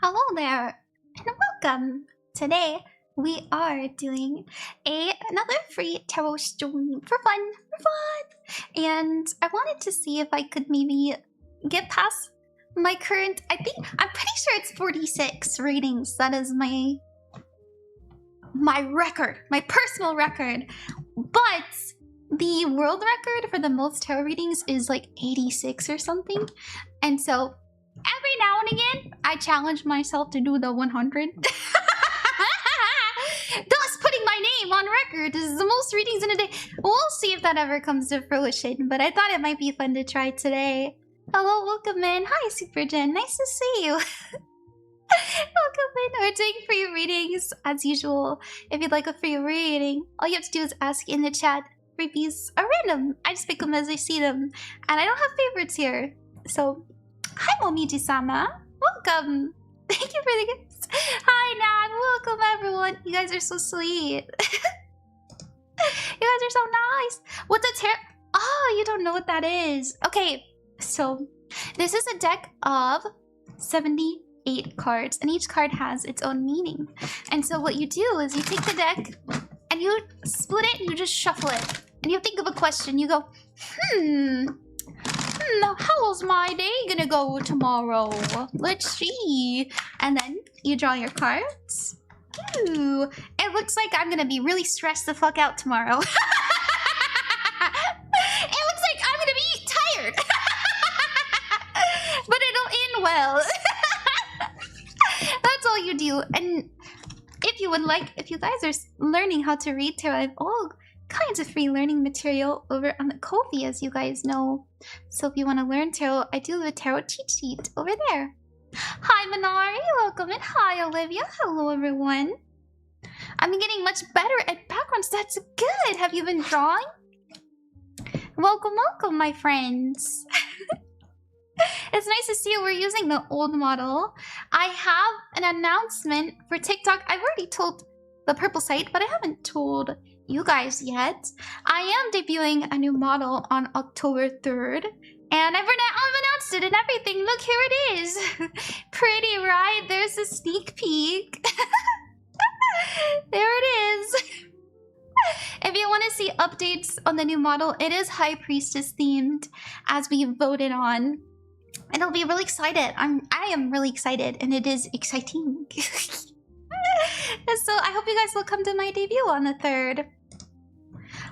Hello there, and welcome. Today we are doing another free tarot stream for fun, And I wanted to see if I could maybe get past my current. I'm pretty sure it's 46 readings. That is my record, my personal record. But the world record for the most tarot readings is like 86 or something, and so every now and again, I challenge myself to do the 100. Thus putting my name on record. This is the most readings in a day. We'll see if that ever comes to fruition, but I thought it might be fun to try today. Hello, welcome in. Hi, Superjen. Nice to see you. Welcome in. We're doing free readings as usual. If you'd like a free reading, all you have to do is ask in the chat. Freebies are random. I just pick them as I see them. And I don't have favorites here. So, hi, Momiji-sama. Welcome. Thank you for the gifts. Hi, Nan. Welcome, everyone. You guys are so sweet. You guys are so nice. What's a tarot? Oh, you don't know what that is. Okay, so this is a deck of 78 cards, and each card has its own meaning. And so what you do is you take the deck, and you split it, and you just shuffle it. And you think of a question. You go, how's my day gonna go tomorrow? Let's see. And then you draw your cards. Ooh, it looks like I'm gonna be really stressed the fuck out tomorrow. It looks like I'm gonna be tired. But it'll end well. That's all you do. And if you would like, if you guys are learning how to read tarot, I have all kinds of free learning material over on the Ko-fi, as you guys know. So if you want to learn tarot, I do have a tarot cheat sheet over there. Hi, Manari. Welcome in. Hi, Olivia. Hello, everyone. I'm getting much better at backgrounds. That's good. Have you been drawing? Welcome, welcome, my friends. It's nice to see you. We're using the old model. I have an announcement for TikTok. I've already told the purple site, but I haven't told you guys yet. I am debuting a new model on October 3rd, and I've announced it and everything. Look, here it is. Pretty, right? There's a sneak peek. There it is. If you want to see updates on the new model, it is High Priestess themed, as we voted on. And I'll be really excited. I am really excited, and it is exciting. So I hope you guys will come to my debut on the 3rd.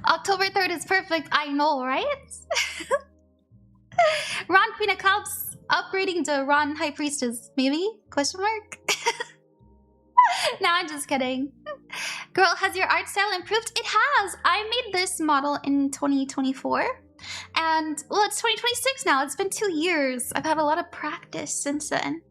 October 3rd is perfect. I know, right? Ron Queen of Cups upgrading to Ron High Priestess, maybe? Question mark? Nah, I'm just kidding. Girl, has your art style improved? It has. I made this model in 2024. And, well, it's 2026 now. It's been 2 years. I've had a lot of practice since then.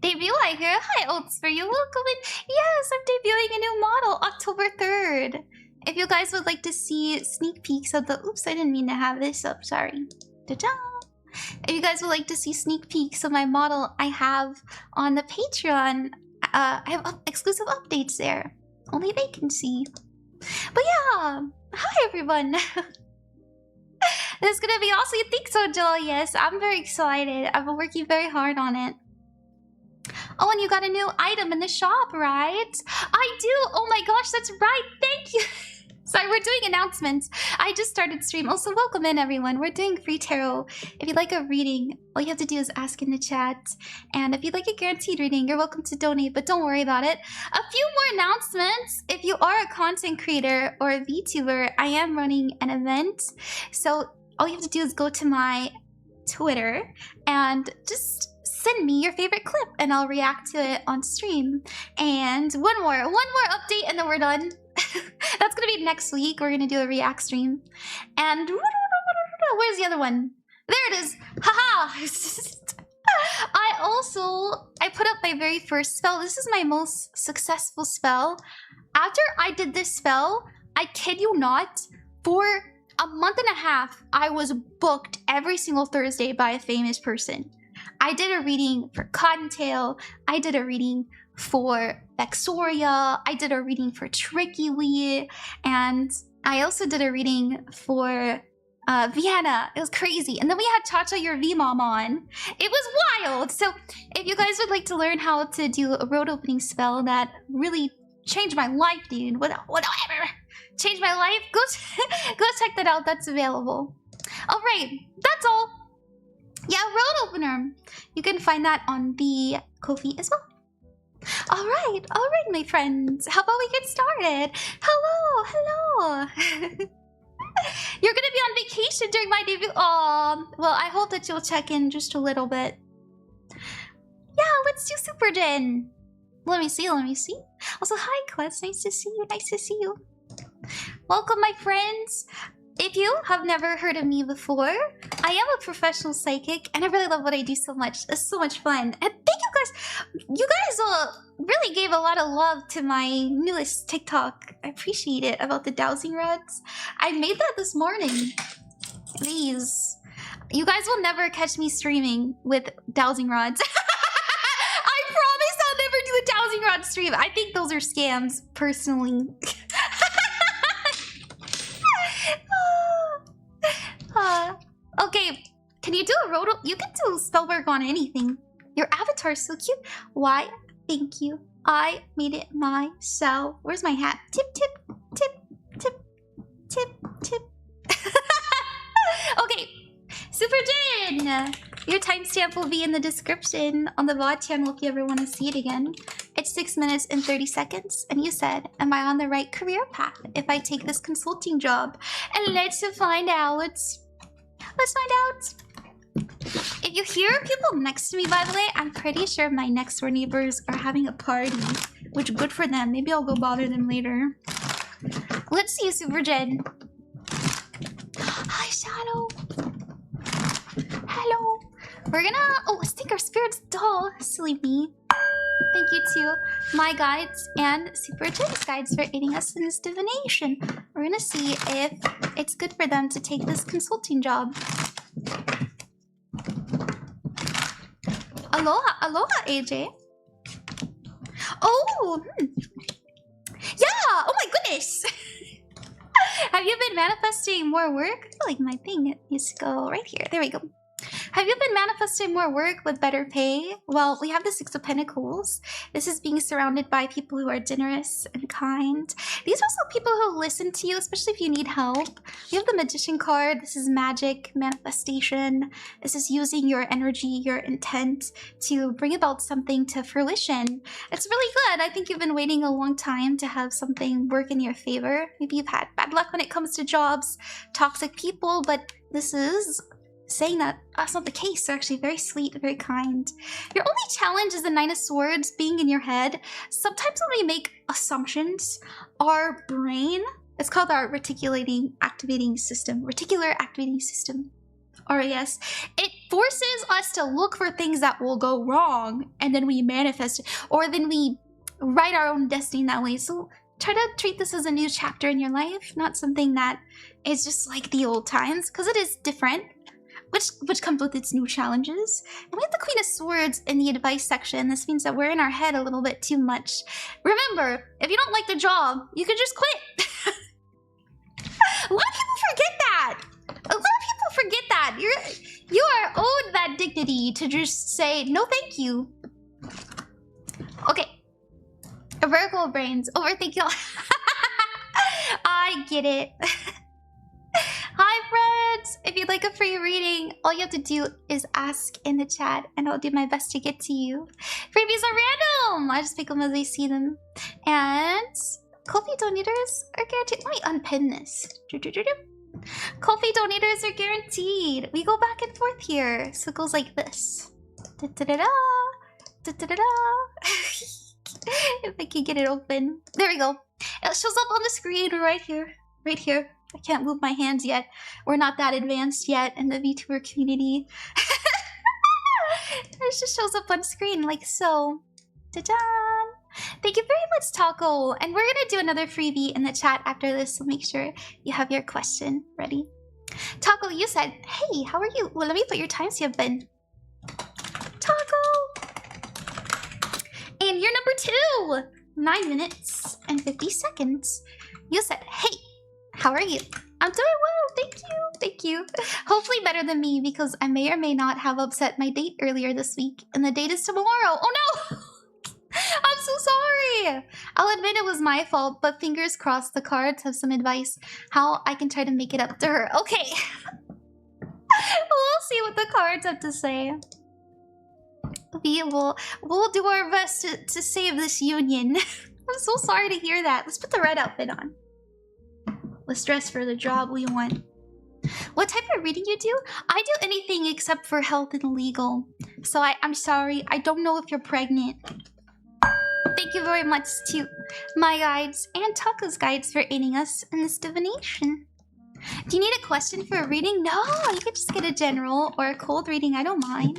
Debut, I hear. Hi, Oats, for you. Welcome in. Yes, I'm debuting a new model October 3rd. If you guys would like to see sneak peeks of the... Oops, I didn't mean to have this up. Sorry. Ta-da! If you guys would like to see sneak peeks of my model, I have on the Patreon. I have exclusive updates there. Only they can see. But yeah. Hi, everyone. This is gonna be awesome. You think so, Joel? Yes, I'm very excited. I've been working very hard on it. Oh, and you got a new item in the shop, right? I do! Oh my gosh, that's right! Thank you! Sorry, we're doing announcements. I just started stream. Also, welcome in, everyone. We're doing free tarot. If you'd like a reading, all you have to do is ask in the chat. And if you'd like a guaranteed reading, you're welcome to donate, but don't worry about it. A few more announcements. If you are a content creator or a VTuber, I am running an event. So all you have to do is go to my Twitter and just send me your favorite clip and I'll react to it on stream. And one more update and then we're done. That's gonna be next week. We're gonna do a react stream. And where's the other one? There it is. Haha. I put up my very first spell. This is my most successful spell. After I did this spell, I kid you not, for a month and a half, I was booked every single Thursday by a famous person. I did a reading for Cottontail. I did a reading for Vexoria. I did a reading for Trickyly. And I also did a reading for Vienna. It was crazy. And then we had Cha-Cha Your V-Mom on. It was wild. So If you guys would like to learn how to do a road opening spell that really changed my life, dude, whatever, changed my life, go check that out. That's available. All right, that's all. Yeah, road opener. You can find that on the Ko-fi as well. All right, my friends. How about we get started? Hello. You're gonna be on vacation during my debut. Oh, well, I hope that you'll check in just a little bit. Yeah, let's do Superjen. Let me see. Also, hi, Quest. Nice to see you. Welcome, my friends. If you have never heard of me before, I am a professional psychic, and I really love what I do so much. It's so much fun. And thank you guys. You guys really gave a lot of love to my newest TikTok. I appreciate it, about the dowsing rods. I made that this morning. Please. You guys will never catch me streaming with dowsing rods. I promise I'll never do a dowsing rod stream. I think those are scams, personally. Okay, can you do a road? You can do spell work on anything. Your avatar is so cute. Why? Thank you. I made it myself. Where's my hat? Tip. Okay, Superjen. Your timestamp will be in the description on the VOD channel if you ever want to see it again. It's 6 minutes and 30 seconds, and you said, am I on the right career path if I take this consulting job? And let's find out. If you hear people next to me, by the way, I'm pretty sure my next door neighbors are having a party, which good for them. Maybe I'll go bother them later. Let's see, Superjen. Hi, Shadow. Hello. We're gonna... Oh, let's take our spirit's doll. Silly me. Thank you to my guides and Superjen's guides for aiding us in this divination. We're gonna see if it's good for them to take this consulting job. Aloha, AJ. Oh, yeah. Oh my goodness. Have you been manifesting more work? I feel like my thing needs to go right here. There we go. Have you been manifesting more work with better pay? Well, we have the Six of Pentacles. This is being surrounded by people who are generous and kind. These are also people who listen to you, especially if you need help. You have the Magician card. This is magic, manifestation. This is using your energy, your intent to bring about something to fruition. It's really good. I think you've been waiting a long time to have something work in your favor. Maybe you've had bad luck when it comes to jobs, toxic people, but this is saying that that's not the case. They're actually very sweet, very kind. Your only challenge is the Nine of Swords being in your head. Sometimes when we make assumptions, our brain, it's called our reticular activating system, RAS, it forces us to look for things that will go wrong, and then we manifest it, or then we write our own destiny that way. So try to treat this as a new chapter in your life, not something that is just like the old times, because it is different. Which comes with its new challenges. And we have the Queen of Swords in the advice section. This means that we're in our head a little bit too much. Remember, if you don't like the job, you could just quit. A lot of people forget that. You are owed that dignity to just say, no thank you. Okay. Virgo brains, overthink y'all. I get it. Hi friends! If you'd like a free reading, all you have to do is ask in the chat and I'll do my best to get to you. Freebies are random! I just pick them as I see them. And Ko-fi donators are guaranteed. Let me unpin this. Ko-fi donators are guaranteed. We go back and forth here. So it goes like this. Da-da-da-da! Da-da-da-da! If I can get it open. There we go. It shows up on the screen right here. Right here. I can't move my hands yet. We're not that advanced yet in the VTuber community. It just shows up on screen like so. Ta-da! Thank you very much, Taco. And we're gonna do another freebie in the chat after this, so make sure you have your question ready. Taco, you said, hey, how are you? Well, let me put your timestamp in. Taco! And you're number 2! 9 minutes and 50 seconds. You said, hey, how are you? I'm doing well, thank you. Thank you. Hopefully better than me, because I may or may not have upset my date earlier this week, and the date is tomorrow. Oh no! I'm so sorry! I'll admit it was my fault, but fingers crossed the cards have some advice how I can try to make it up to her. Okay. We'll see what the cards have to say. We'll do our best to save this union. I'm so sorry to hear that. Let's put the red outfit on. Let's dress for the job we want. What type of reading you do? I do anything except for health and legal. So I'm sorry. I don't know if you're pregnant. Thank you very much to my guides and Taco's guides for aiding us in this divination. Do you need a question for a reading? No, you could just get a general or a cold reading. I don't mind.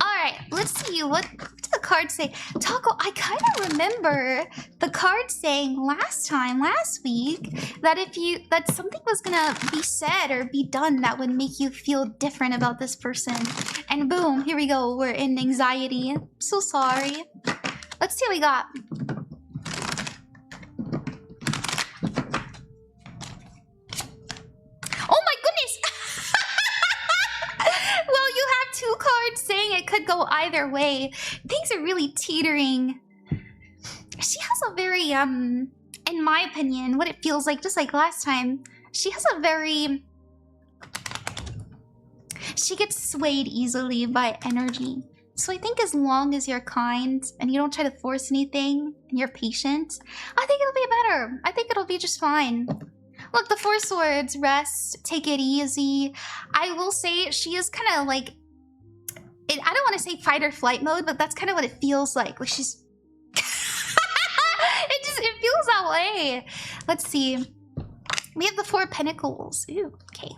Alright, let's see. What do the cards say? Taco, I kind of remember the card saying last week, that something was gonna be said or be done that would make you feel different about this person. And boom, here we go. We're in anxiety. I'm so sorry. Let's see what we got. Oh my goodness! Well, you have two cards saying it could go either way. Things are really teetering. She has a very, in my opinion, what it feels like, just like last time, she has a very... She gets swayed easily by energy. So I think as long as you're kind and you don't try to force anything and you're patient, I think it'll be better. I think it'll be just fine. Look, the Four Swords, rest, take it easy. I will say she is kind of like, I don't want to say fight or flight mode, but that's kind of what it feels like. Like she's, it feels that way. Let's see. We have the Four Pentacles. Ooh, okay.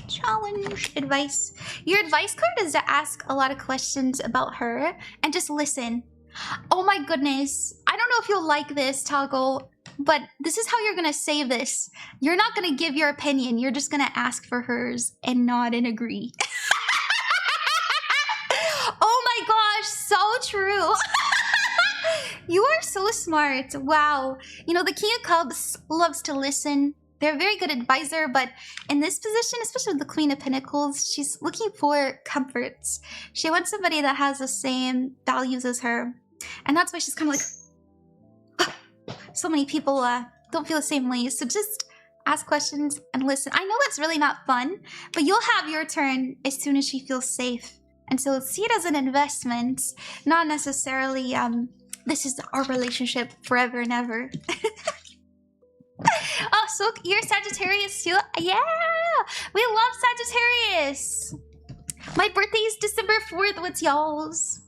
Challenge, advice. Your advice card is to ask a lot of questions about her and just listen. Oh my goodness. I don't know if you'll like this, Toggle, but this is how you're gonna save this. You're not gonna give your opinion. You're just gonna ask for hers and nod and agree. Oh my gosh, so true. You are so smart. Wow. You know, the King of Cups loves to listen. They're a very good advisor, but in this position, especially with the Queen of Pentacles, she's looking for comforts. She wants somebody that has the same values as her. And that's why she's kind of like, so many people don't feel the same way. So just ask questions and listen. I know that's really not fun, but you'll have your turn as soon as she feels safe. And so see it as an investment, not necessarily, this is our relationship forever and ever. Oh, so you're Sagittarius too? Yeah! We love Sagittarius! My birthday is December 4th. What's y'all's?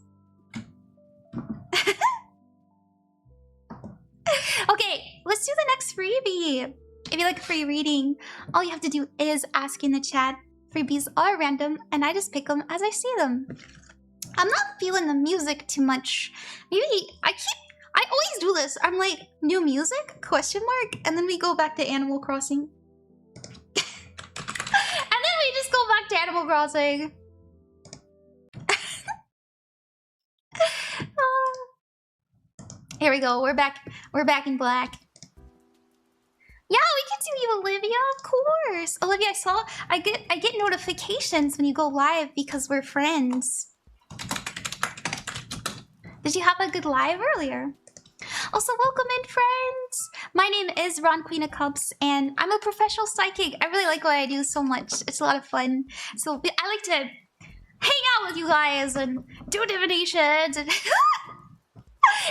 Okay, let's do the next freebie. If you like a free reading, all you have to do is ask in the chat. Freebies are random, and I just pick them as I see them. I'm not feeling the music too much. Maybe I always do this. I'm like, new music? Question mark? And then we go back to Animal Crossing. And then we just go back to Animal Crossing. Here we go. We're back. We're back in black. Yeah, we can do you, Olivia. Of course. Olivia, I get notifications when you go live because we're friends. Did you have a good live earlier? Also, welcome in, friends! My name is Ron, Queen of Cups, and I'm a professional psychic. I really like what I do so much. It's a lot of fun. So I like to hang out with you guys and do divinations. And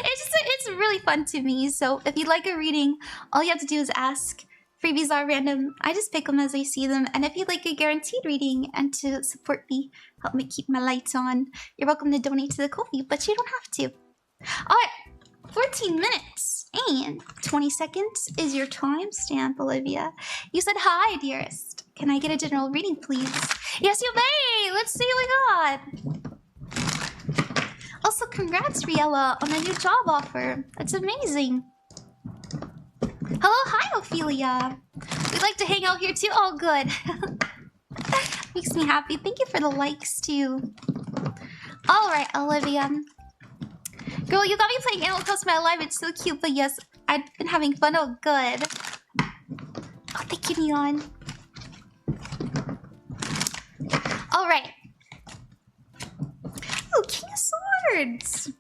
it's really fun to me. So if you'd like a reading, all you have to do is ask. Freebies are random. I just pick them as I see them. And if you'd like a guaranteed reading and to support me, help me keep my lights on, you're welcome to donate to the Ko-fi, but you don't have to. All right, 14 minutes and 20 seconds is your timestamp, Olivia. You said hi, dearest. Can I get a general reading, please? Yes, you may. Let's see what we got. Also, congrats, Riella, on a new job offer. That's amazing. Hello, hi, Ophelia. We'd like to hang out here too. Oh, good. Makes me happy. Thank you for the likes too. All right, Olivia. Girl, you got me playing Animal Crossing my life. It's so cute, but yes, I've been having fun. Oh, good. Oh, Thank you, Neon. Alright. Oh, King of Swords!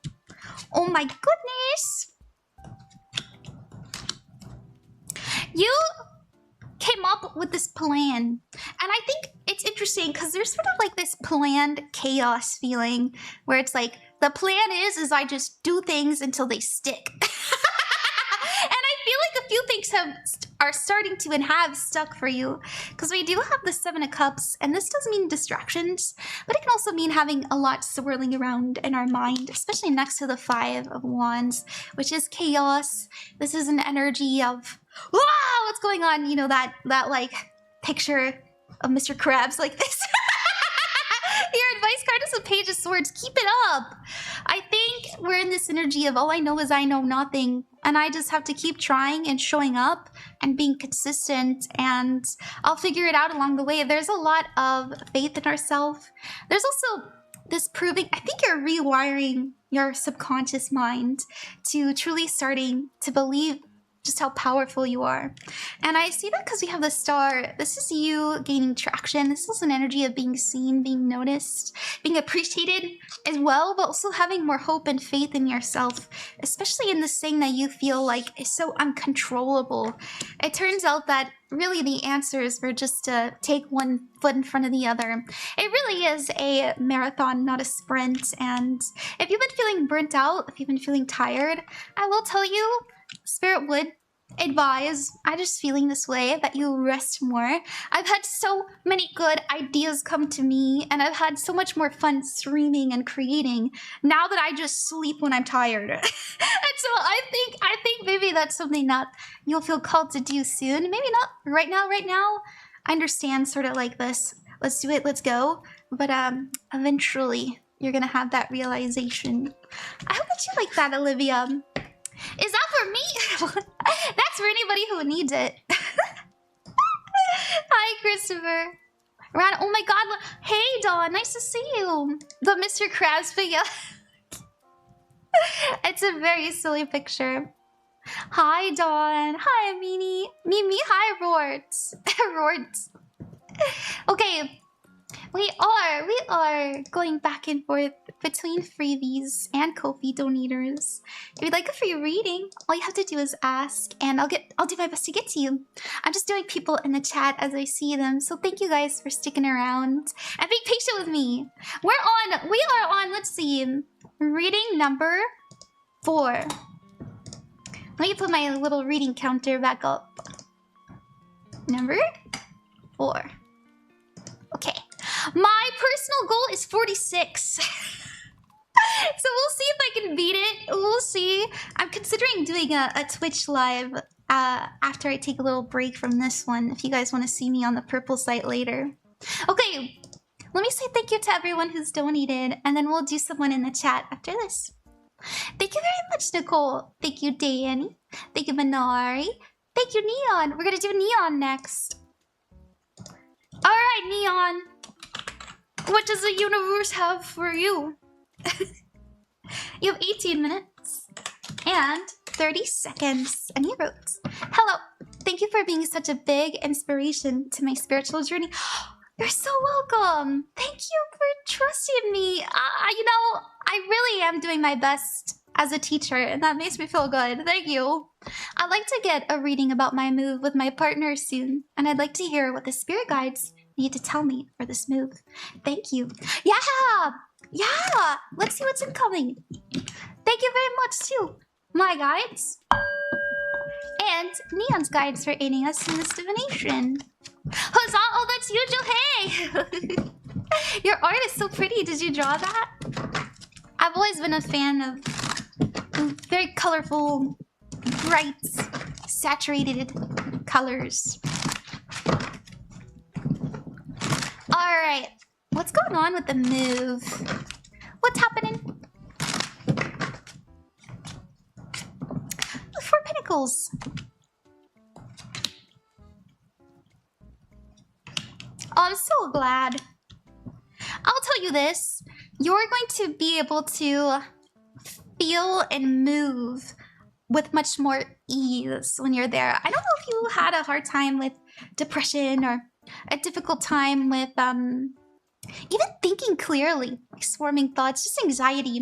Oh my goodness! You came up with this plan. And I think it's interesting because there's sort of like this planned chaos feeling where it's like, the plan is I just do things until they stick. And I feel like a few things are starting to and have stuck for you. Because we do have the 7 of Cups, and this does mean distractions, but it can also mean having a lot swirling around in our mind, especially next to the 5 of Wands, which is chaos. This is an energy of, wow, what's going on? You know, that like picture of Mr. Krabs like this. Your advice card is a Page of Swords. Keep it up. I think we're in this energy of all I know is I know nothing. And I just have to keep trying and showing up and being consistent. And I'll figure it out along the way. There's a lot of faith in ourselves. There's also this proving, I think you're rewiring your subconscious mind to truly starting to believe just how powerful you are. And I see that because we have the Star. This is you gaining traction. This is an energy of being seen, being noticed, being appreciated as well, but also having more hope and faith in yourself, especially in this thing that you feel like is so uncontrollable. It turns out that really the answers were just to take one foot in front of the other. It really is a marathon, not a sprint. And if you've been feeling burnt out, if you've been feeling tired, I will tell you, Spirit would advise, I just feeling this way, that you rest more. I've had so many good ideas come to me, and I've had so much more fun streaming and creating now that I just sleep when I'm tired. And so I think maybe that's something that you'll feel called to do soon. Maybe not right now. I understand sort of like this. Let's do it, let's go. But eventually you're gonna have that realization. I hope that you like that, Olivia. Is that for me? That's for anybody who needs it. Hi, Christopher. Ran, oh my god. Hey, Dawn. Nice to see you. The Mr. Krabs figure. It's a very silly picture. Hi, Dawn. Hi, Mimi. Mimi, hi, Rorts. Rorts. Okay. We are going back and forth between freebies and Ko-fi donators. If you'd like a free reading, all you have to do is ask, and I'll do my best to get to you. I'm just doing people in the chat as I see them, so thank you guys for sticking around and being patient with me. We are on, let's see, reading number 4. Let me put my little reading counter back up. Number 4. Okay. My personal goal is 46. So we'll see if I can beat it. We'll see. I'm considering doing a Twitch live after I take a little break from this one, if you guys want to see me on the purple site later. Okay, let me say thank you to everyone who's donated, and then we'll do someone in the chat after this. Thank you very much, Nicole. Thank you, Dani. Thank you, Manari. Thank you, Neon. We're going to do Neon next. All right, Neon. What does the universe have for you? You have 18 minutes and 30 seconds. And you wrote, hello, thank you for being such a big inspiration to my spiritual journey. You're so welcome. Thank you for trusting me. You know, I really am doing my best as a teacher, and that makes me feel good. Thank you. I'd like to get a reading about my move with my partner soon, and I'd like to hear what the spirit guides need to tell me for this move. Thank you. Yeah, let's see what's incoming. Thank you very much too, my guides and Neon's guides, for aiding us in this divination. Huzzah! Oh, that's you, Joe. Hey. Your art is so pretty. Did you draw that? I've always been a fan of very colorful, bright, saturated colors. Alright, what's going on with the move? What's happening? 4 Pentacles. Oh, I'm so glad. I'll tell you this. You're going to be able to feel and move with much more ease when you're there. I don't know if you had a hard time with depression or a difficult time with even thinking clearly, like swarming thoughts, just anxiety.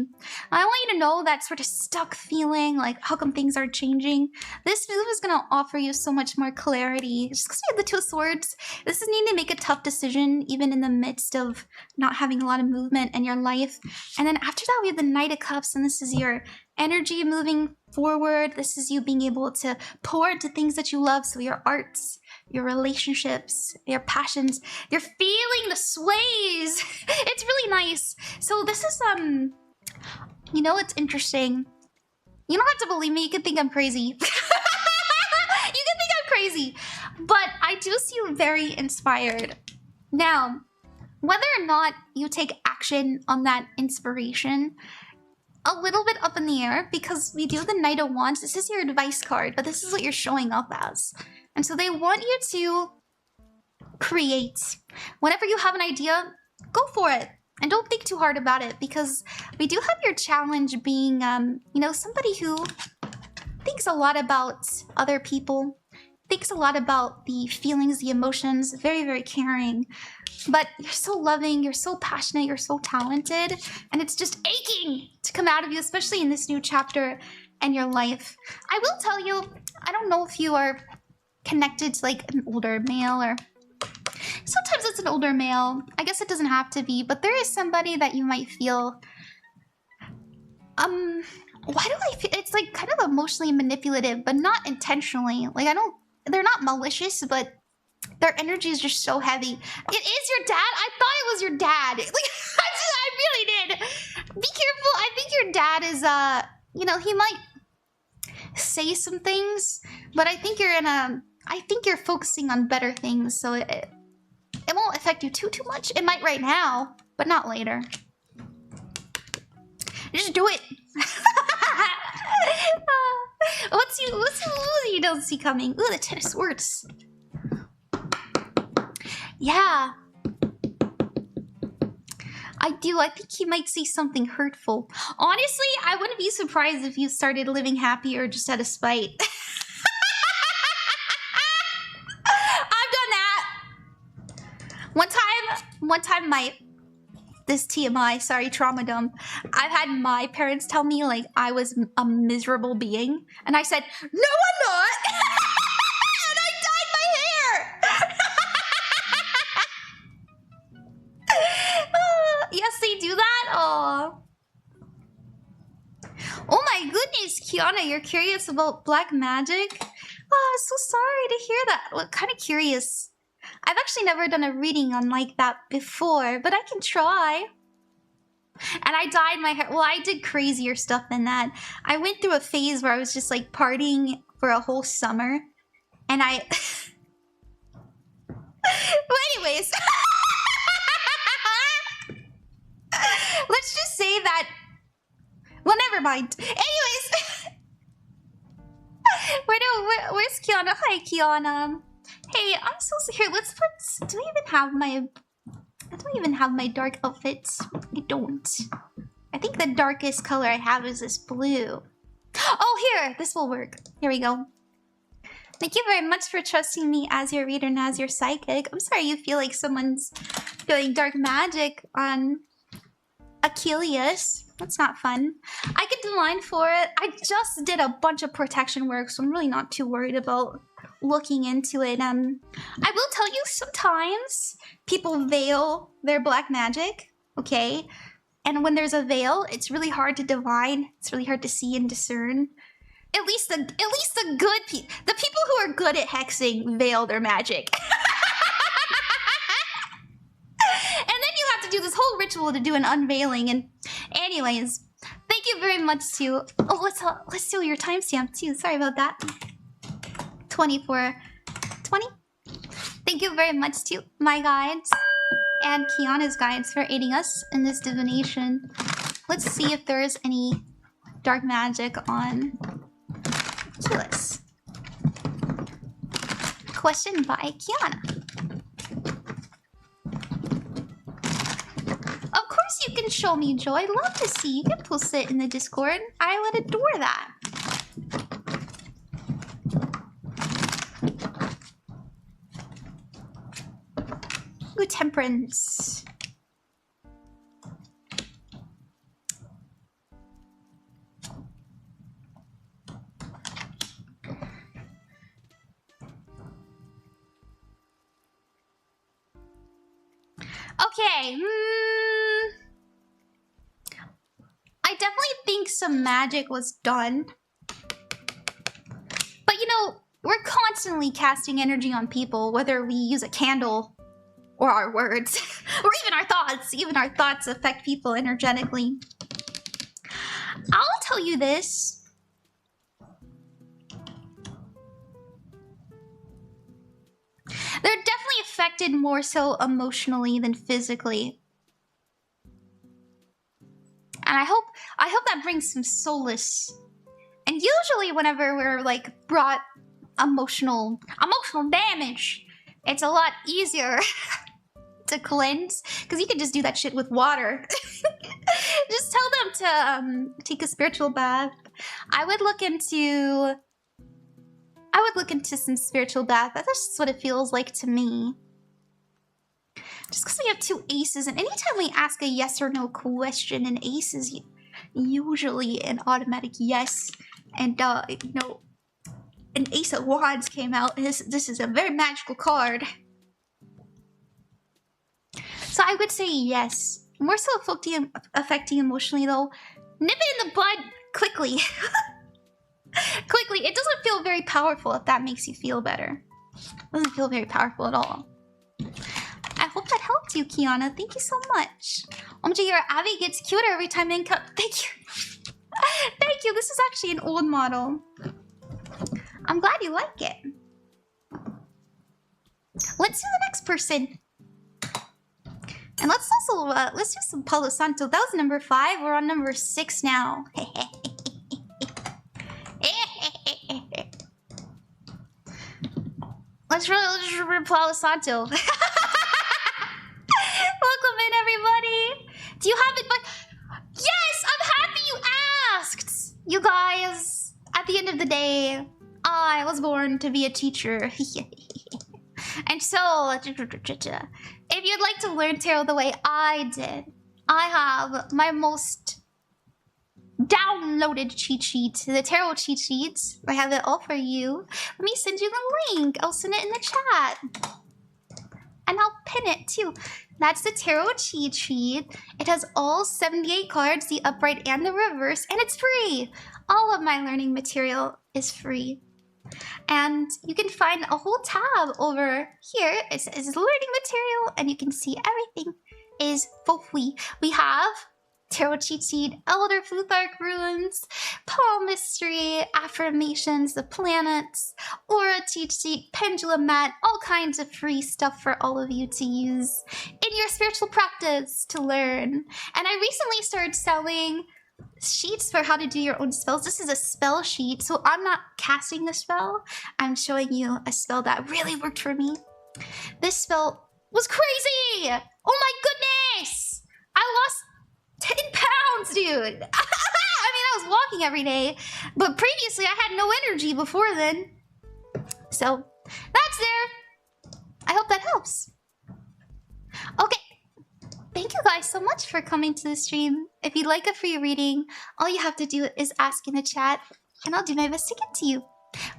I want you to know that sort of stuck feeling, like how come things aren't changing. This move is going to offer you so much more clarity. Just because we have the Two of Swords, this is needing to make a tough decision, even in the midst of not having a lot of movement in your life. And then after that, we have the Knight of Cups, and this is your energy moving forward. This is you being able to pour into things that you love, so your arts, your relationships, your passions, you're feeling the sways. It's really nice. So this is, you know what's interesting? You don't have to believe me, you can think I'm crazy. You can think I'm crazy, but I do see you very inspired. Now, whether or not you take action on that inspiration, a little bit up in the air, because we do the Knight of Wands. This is your advice card, but this is what you're showing up as. And so they want you to create. Whenever you have an idea, go for it. And don't think too hard about it, because we do have your challenge being, you know, somebody who thinks a lot about other people, thinks a lot about the feelings, the emotions, very, very caring. But you're so loving, you're so passionate, you're so talented, and it's just aching to come out of you, especially in this new chapter in your life. I will tell you, I don't know if you are connected to like an older male, or sometimes it's an older male. I guess it doesn't have to be, but there is somebody that you might feel, why do I feel, it's like kind of emotionally manipulative, but not intentionally. Like they're not malicious, but their energy is just so heavy. It is your dad? I thought it was your dad. Like, I really did. Be careful. I think your dad is, you know, he might say some things, but I think you're focusing on better things, so it won't affect you too much. It might right now, but not later. Just do it. What you don't see coming? Ooh, the Ten of Swords. Yeah. I do. I think he might say something hurtful. Honestly, I wouldn't be surprised if you started living happy or just out of spite. I've done that. One time this TMI, sorry, trauma dump. I've had my parents tell me like I was a miserable being, and I said, "No, I'm not." And I dyed my hair. Yes, they do that? Oh my goodness, Kiana, you're curious about black magic? Oh, I'm so sorry to hear that. Well, kind of curious. I've actually never done a reading on like that before, but I can try. And I dyed my hair. Well, I did crazier stuff than that. I went through a phase where I was just like partying for a whole summer. And I... Well, anyways... Let's just say that... Well, never mind. Anyways... Where's Kiana? Hi, Kiana. Hey, I'm so here. Let's put... Do I don't even have my dark outfit. I don't. I think the darkest color I have is this blue. Oh, here! This will work. Here we go. Thank you very much for trusting me as your reader and as your psychic. I'm sorry you feel like someone's doing dark magic on Achilles. That's not fun. I could divine for it. I just did a bunch of protection work, so I'm really not too worried about looking into it. I will tell you, sometimes people veil their black magic, okay? And when there's a veil, it's really hard to divine. It's really hard to see and discern. At least the good people, the people who are good at hexing, veil their magic. And then you have to do this whole ritual to do an unveiling. And anyways, thank you very much to... Oh, let's do your timestamp too. Sorry about that. 2420. Thank you very much to my guides and Kiana's guides for aiding us in this divination. Let's see if there is any dark magic on Achilles. Question by Kiana. Of course you can show me, Joy. Love to see. You can post it in the Discord. I would adore that. fingerprints. Okay. I definitely think some magic was done. But you know, we're constantly casting energy on people, whether we use a candle or our words, or even our thoughts. Even our thoughts affect people energetically. I'll tell you this. They're definitely affected more so emotionally than physically. And I hope that brings some solace. And usually whenever we're like brought emotional damage, it's a lot easier to cleanse, because you can just do that shit with water. Just tell them to take a spiritual bath. I would look into some spiritual bath. That's just what it feels like to me. Just because we have 2 aces, and anytime we ask a yes or no question, an ace is usually an automatic yes. And you know, an ace of wands came out. This is a very magical card. So I would say yes. More so affecting emotionally though. Nip it in the bud quickly. Quickly. It doesn't feel very powerful if that makes you feel better. It doesn't feel very powerful at all. I hope that helped you, Kiana. Thank you so much. OMG, your Abby gets cuter every time in cut. Thank you. Thank you. This is actually an old model. I'm glad you like it. Let's do the next person. And let's also, let's do some Palo Santo. That was number 5. We're on number 6 now. Let's really Palo Santo. Welcome in, everybody. Do you have it? But yes, I'm happy you asked. You guys, at the end of the day, I was born to be a teacher. And so, if you'd like to learn tarot the way I did, I have my most downloaded cheat sheet, the tarot cheat sheet. I have it all for you. Let me send you the link. I'll send it in the chat. And I'll pin it too. That's the tarot cheat sheet. It has all 78 cards, the upright and the reverse, and it's free. All of my learning material is free. And you can find a whole tab over here. It says learning material, and you can see everything is for free. We have tarot cheat sheet, Elder Futhark runes, palmistry, affirmations, the planets, aura cheat sheet, pendulum mat, all kinds of free stuff for all of you to use in your spiritual practice to learn. And I recently started selling sheets for how to do your own spells. This is a spell sheet, so I'm not casting the spell. I'm showing you a spell that really worked for me. This spell was crazy! Oh my goodness! I lost 10 pounds, dude! I mean, I was walking every day, but previously I had no energy before then. So, that's there. I hope that helps. Okay. Thank you guys so much for coming to the stream. If you'd like a free reading, all you have to do is ask in the chat, and I'll do my best to get to you.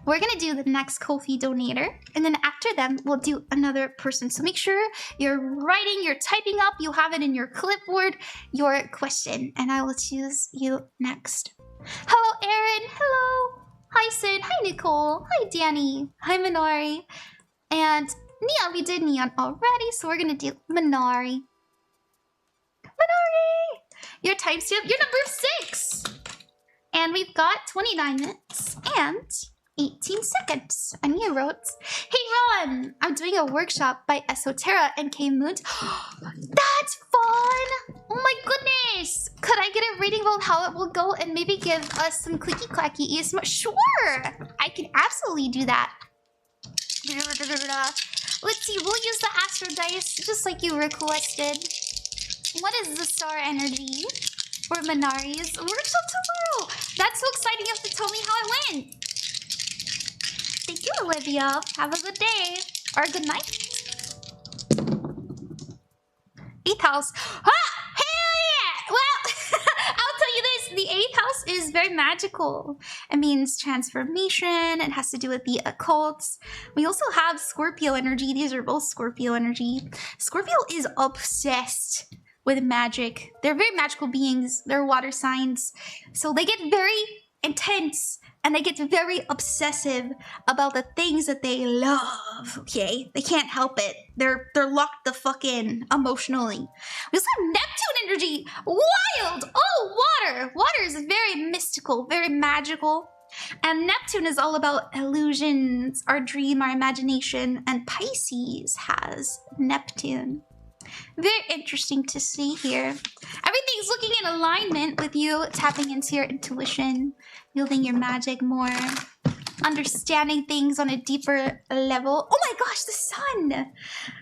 We're gonna do the next Ko-fi donator, and then after them, we'll do another person. So make sure you're writing, you're typing up, you have it in your clipboard, your question, and I will choose you next. Hello, Erin. Hello. Hi, Sid. Hi, Nicole. Hi, Dani. Hi, Manari. And Neon, we did Neon already, so we're gonna do Manari. Manari! Your timestamp, you're number 6! And we've got 29 minutes and 18 seconds. And you wrote, hey Ron, I'm doing a workshop by Esoterra and K Moons. That's fun! Oh my goodness! Could I get a reading about how it will go and maybe give us some clicky clacky ASMR? Sure! I can absolutely do that. Let's see, we'll use the Astro Dice just like you requested. What is the star energy for Manari's workshop tomorrow? That's so exciting. You have to tell me how it went. Thank you, Olivia. Have a good day. Or a good night. 8th house. Ah! Hell yeah! Well, I'll tell you this. The 8th house is very magical. It means transformation. It has to do with the occult. We also have Scorpio energy. These are both Scorpio energy. Scorpio is obsessed with magic. They're very magical beings. They're water signs. So they get very intense and they get very obsessive about the things that they love, okay? They can't help it. They're locked the fuck in emotionally. We also have Neptune energy. Wild! Oh, water! Water is very mystical, very magical. And Neptune is all about illusions, our dream, our imagination. And Pisces has Neptune. Very interesting to see here. Everything's looking in alignment with you tapping into your intuition, wielding your magic more, understanding things on a deeper level. Oh my gosh, the sun!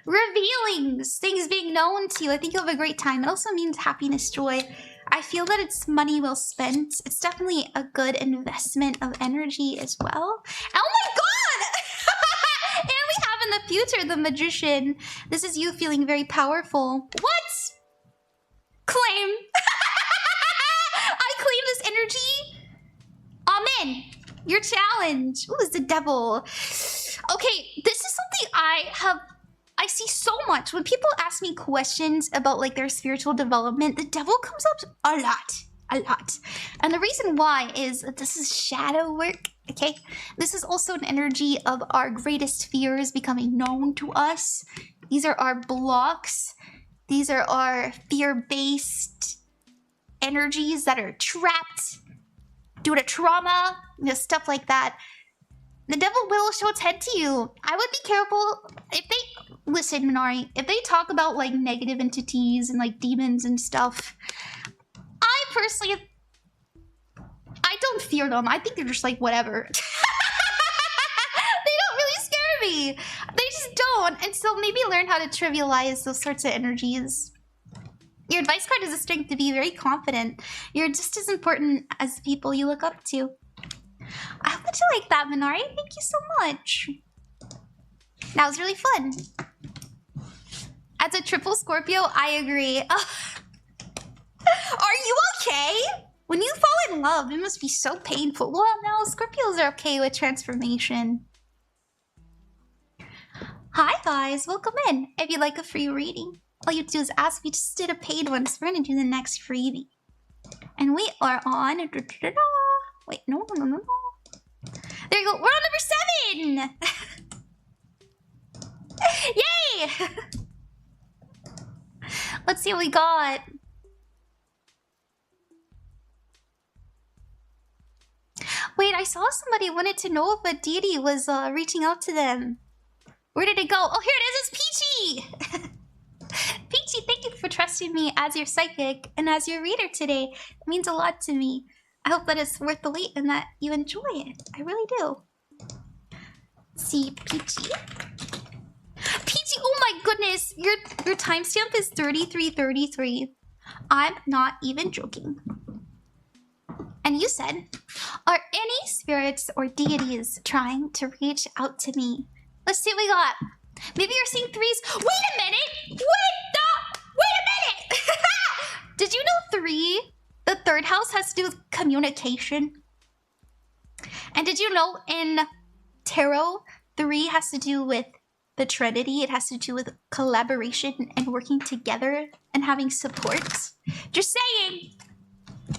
Revealings, things being known to you. I think you'll have a great time. It also means happiness, joy. I feel that it's money well spent. It's definitely a good investment of energy as well. Oh my god! And we have in the future the Magician. This is you feeling very powerful. What? Claim. I claim this energy. Amen. Your challenge. Ooh, it's the devil. Okay, this is something I see so much. When people ask me questions about like their spiritual development, the devil comes up a lot. And the reason why is that this is shadow work, okay? This is also an energy of our greatest fears becoming known to us. These are our blocks. These are our fear-based energies that are trapped due to trauma, you know, stuff like that. The devil will show its head to you. I would be careful if they... Listen, Manari, if they talk about like negative entities and like demons and stuff, I personally... I don't fear them. I think they're just like whatever. They don't really scare me. They just don't. And so maybe learn how to trivialize those sorts of energies. Your advice card is a strength to be very confident. You're just as important as the people you look up to. I hope that you like that, Manari. Thank you so much. That was really fun. As a triple Scorpio, I agree. Are you okay? When you fall in love, it must be so painful. Well, no, Scorpios are okay with transformation. Hi, guys. Welcome in. If you'd like a free reading, all you do is ask. We just did a paid one, so we're going to do the next freebie. And we are on... Wait, no. There you go. We're on number 7! Yay! Let's see what we got. Wait, I saw somebody wanted to know if a deity was reaching out to them. Where did it go? Oh, here it is. It's Peachy! Peachy, thank you for trusting me as your psychic and as your reader today. It means a lot to me. I hope that it's worth the wait and that you enjoy it. I really do. Let's see, Peachy. Peachy, oh my goodness. Your timestamp is 3333. I'm not even joking. And you said, are any spirits or deities trying to reach out to me? Let's see what we got. Maybe you're seeing threes. Wait a minute! Wait a minute! Did you know 3? The 3rd house has to do with communication. And did you know in tarot, 3 has to do with the Trinity. It has to do with collaboration and working together and having support. Just saying.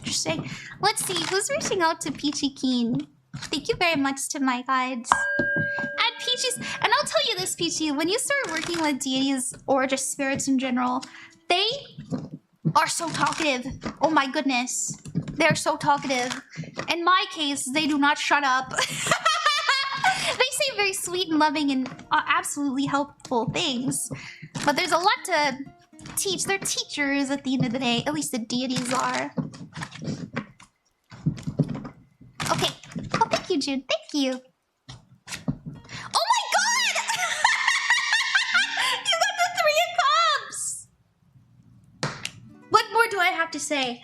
Just saying. Let's see, who's reaching out to Peachy Keen? Thank you very much to my guides. And Peachy's, and I'll tell you this, Peachy, when you start working with deities or just spirits in general, they are so talkative. Oh my goodness. They're so talkative. In my case, they do not shut up. They say very sweet and loving and absolutely helpful things. But there's a lot to teach. They're teachers at the end of the day. At least the deities are. Okay. Oh, thank you, Jude. Thank you. Oh my god! You got the 3 of Cups! What more do I have to say?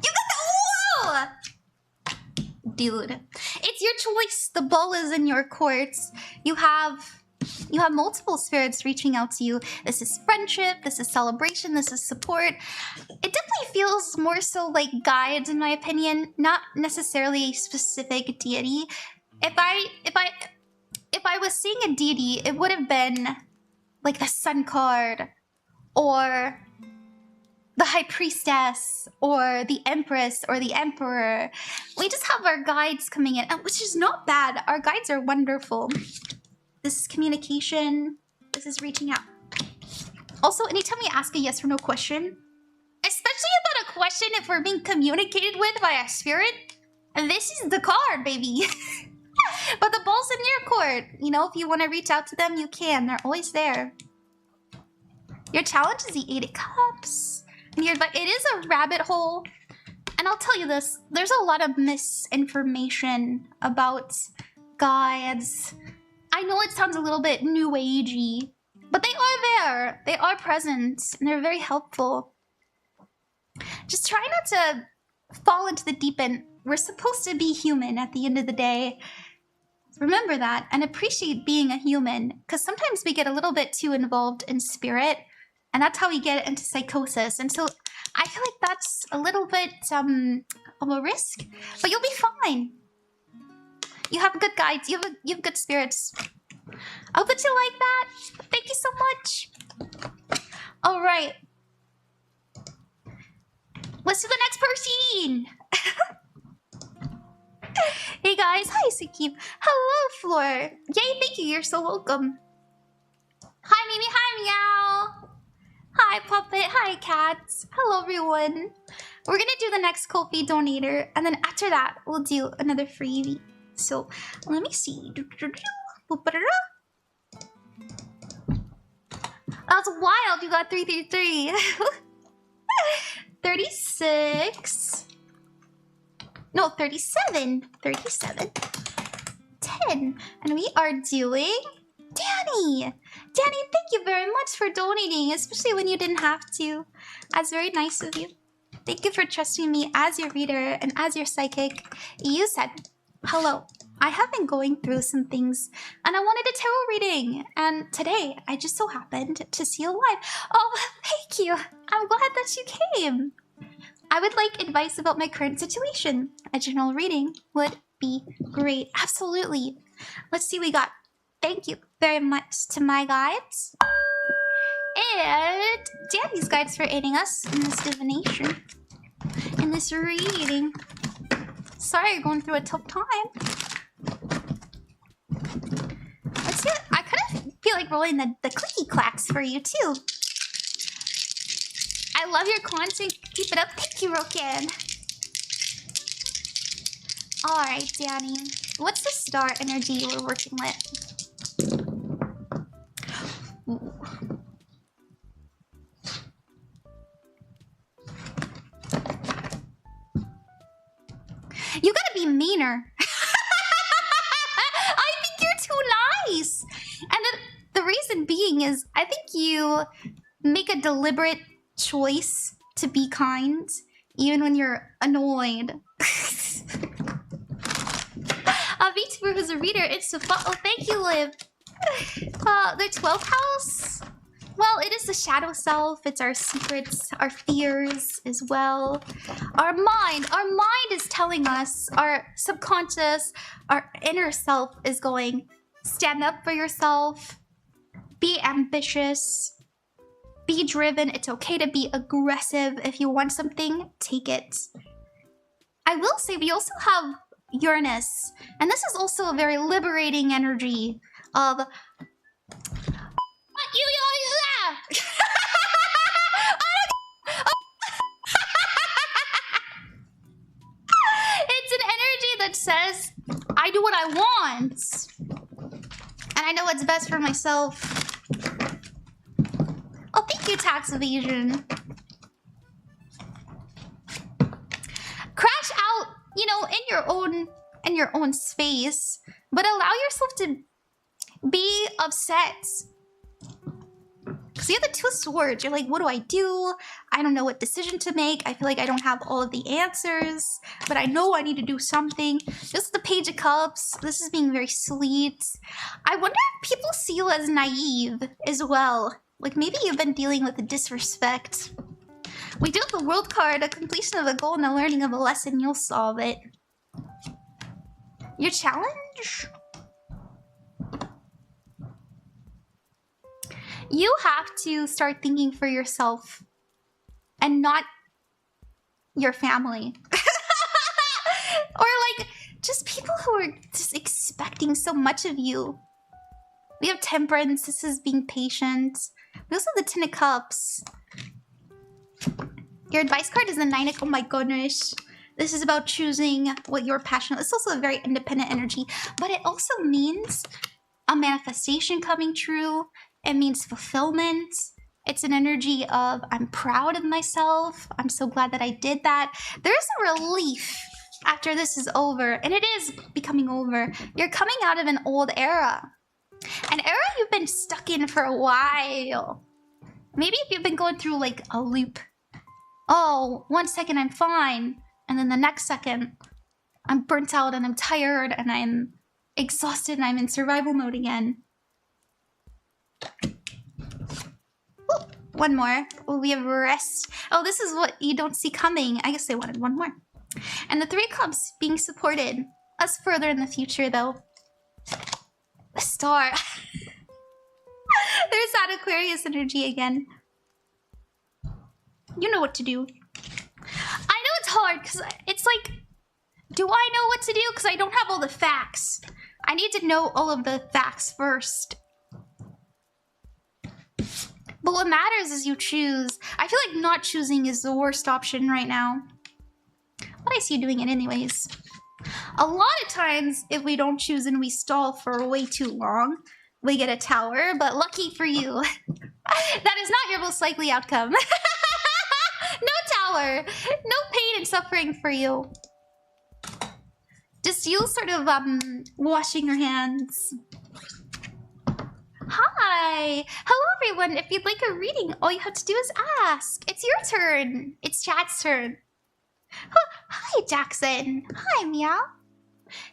You got the... Whoa! Dude. It's your choice. The ball is in your court. You have You have multiple spirits reaching out to you. This is friendship, this is celebration, this is support. It definitely feels more so like guides, in my opinion, not necessarily a specific deity. If I was seeing a deity, it would have been like the Sun card, or the High Priestess, or the Empress, or the Emperor. We just have our guides coming in, which is not bad. Our guides are wonderful. This is communication. This is reaching out. Also, anytime we ask a yes or no question, especially about a question if we're being communicated with by a spirit, this is the card, baby. But the ball's in your court. You know, if you want to reach out to them, you can. They're always there. Your challenge is the 8 of Cups. And it is a rabbit hole. And I'll tell you this, there's a lot of misinformation about guides. I know it sounds a little bit new agey, but they are there. They are present, and they're very helpful. Just try not to fall into the deep end. We're supposed to be human at the end of the day. Remember that, and appreciate being a human, because sometimes we get a little bit too involved in spirit, and that's how we get into psychosis. And so I feel like that's a little bit of a risk, but you'll be fine. You have good guides. You have good spirits. I hope that you like that. Thank you so much. All right. Let's do the next person. Hey guys. Hi, Sukeep. Hello, Floor. Yay, thank you. You're so welcome. Hi, Mimi. Hi, Meow. Hi, Puppet. Hi, Cats. Hello, everyone. We're going to do the next Ko-fi donator, and then after that, we'll do another freebie. So, let me see. That's wild. You got 333. 36. No, 37. 37. 10. And we are doing Dani. Dani, thank you very much for donating, especially when you didn't have to. That's very nice of you. Thank you for trusting me as your reader and as your psychic. You said, hello, I have been going through some things and I wanted a tarot reading. And today I just so happened to see you live. Oh, thank you. I'm glad that you came. I would like advice about my current situation. A general reading would be great. Absolutely. Let's see what we got. Thank you very much to my guides. And Dani's guides for aiding us in this divination. In this reading. Sorry you're going through a tough time. Let's see. I kind of feel like rolling the clicky clacks for you too. I love your content. Keep it up. Thank you, Rokan. Alright, Dani. What's the star energy we're working with? Ooh. You gotta be meaner. I think you're too nice. And the reason being is I think you make a deliberate choice to be kind even when you're annoyed. VTuber who's a reader, it's so fun. Oh, thank you, Liv. The 12th house? Well, it is the shadow self. It's our secrets, our fears as well. Our mind is telling us, our subconscious, our inner self is going, stand up for yourself, be ambitious, be driven. It's okay to be aggressive. If you want something, take it. I will say we also have Uranus, and this is also a very liberating energy of it's an energy that says I do what I want and I know what's best for myself. Oh, thank you, tax evasion. Crash out, you know, in your own space, but allow yourself to be upset. So you have the Two of Swords. You're like, what do? I don't know what decision to make. I feel like I don't have all of the answers, but I know I need to do something. This is the Page of Cups. This is being very sweet. I wonder if people see you as naive as well. Like maybe you've been dealing with the disrespect. We do have the World card, a completion of a goal and a learning of a lesson. You'll solve it. Your challenge? You have to start thinking for yourself and not your family. Or like just people who are just expecting so much of you. We have Temperance. This is being patient. We also have the Ten of Cups. Your advice card is the Nine of... Oh my goodness. This is about choosing what you're passionate. It's also a very independent energy, but it also means a manifestation coming true. It means fulfillment. It's an energy of I'm proud of myself. I'm so glad that I did that. There's a relief after this is over, and it is becoming over. You're coming out of an old era. An era you've been stuck in for a while. Maybe if you've been going through like a loop. Oh, 1 second I'm fine. And then the next second, I'm burnt out and I'm tired and I'm exhausted and I'm in survival mode again. Ooh, one more. Oh, we have rest. Oh, this is what you don't see coming. I guess they wanted one more. And the Three of Cups being supported. Us further in the future, though. A star. There's that Aquarius energy again. You know what to do. I know it's hard because it's like, do I know what to do? Because I don't have all the facts. I need to know all of the facts first. But what matters is you choose. I feel like not choosing is the worst option right now. But I see you doing it anyways. A lot of times, if we don't choose and we stall for way too long, we get a tower. But lucky for you, that is not your most likely outcome. No tower. No pain and suffering for you. Just you sort of washing your hands. Hi! Hello everyone! If you'd like a reading, all you have to do is ask. It's your turn. It's chat's turn. Hi, Jackson. Hi, Meow.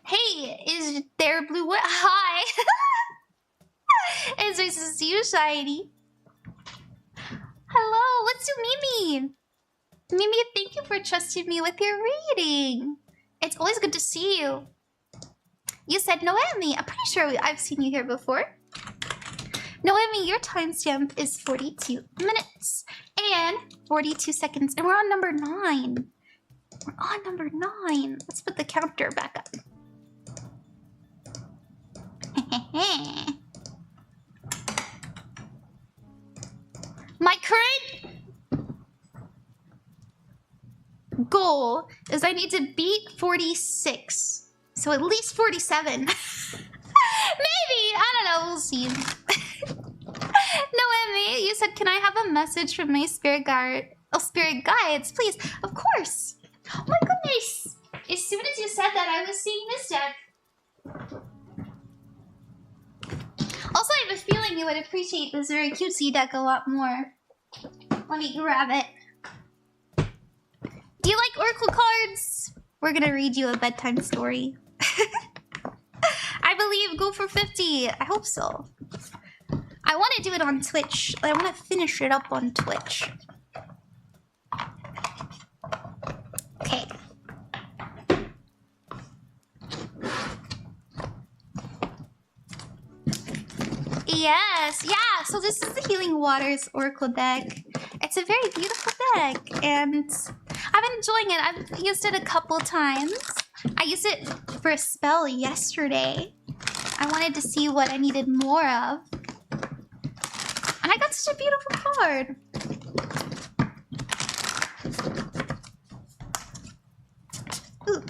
Hey, is there blue? Hi. Is this you, Shiny? Hello, let's do Mimi. Mimi, thank you for trusting me with your reading. It's always good to see you. You said Noemi. I'm pretty sure I've seen you here before. Noemi, your timestamp is 42 minutes and 42 seconds. And we're on number 9. We're on number 9. Let's put the counter back up. My current goal is I need to beat 46. So at least 47. Maybe. I don't know. We'll see. Noemi, you said, can I have a message from my spirit guide? Oh, spirit guides, please. Of course. Oh my goodness. As soon as you said that, I was seeing this deck. Also, I have a feeling you would appreciate this very cutesy deck a lot more. Let me grab it. Do you like Oracle cards? We're gonna read you a bedtime story. I believe go for 50. I hope so. I want to do it on Twitch. I want to finish it up on Twitch. Okay. Yes, yeah, so this is the Healing Waters Oracle deck. It's a very beautiful deck, and I've been enjoying it. I've used it a couple times. I used it for a spell yesterday. I wanted to see what I needed more of. And I got such a beautiful card. Ooh.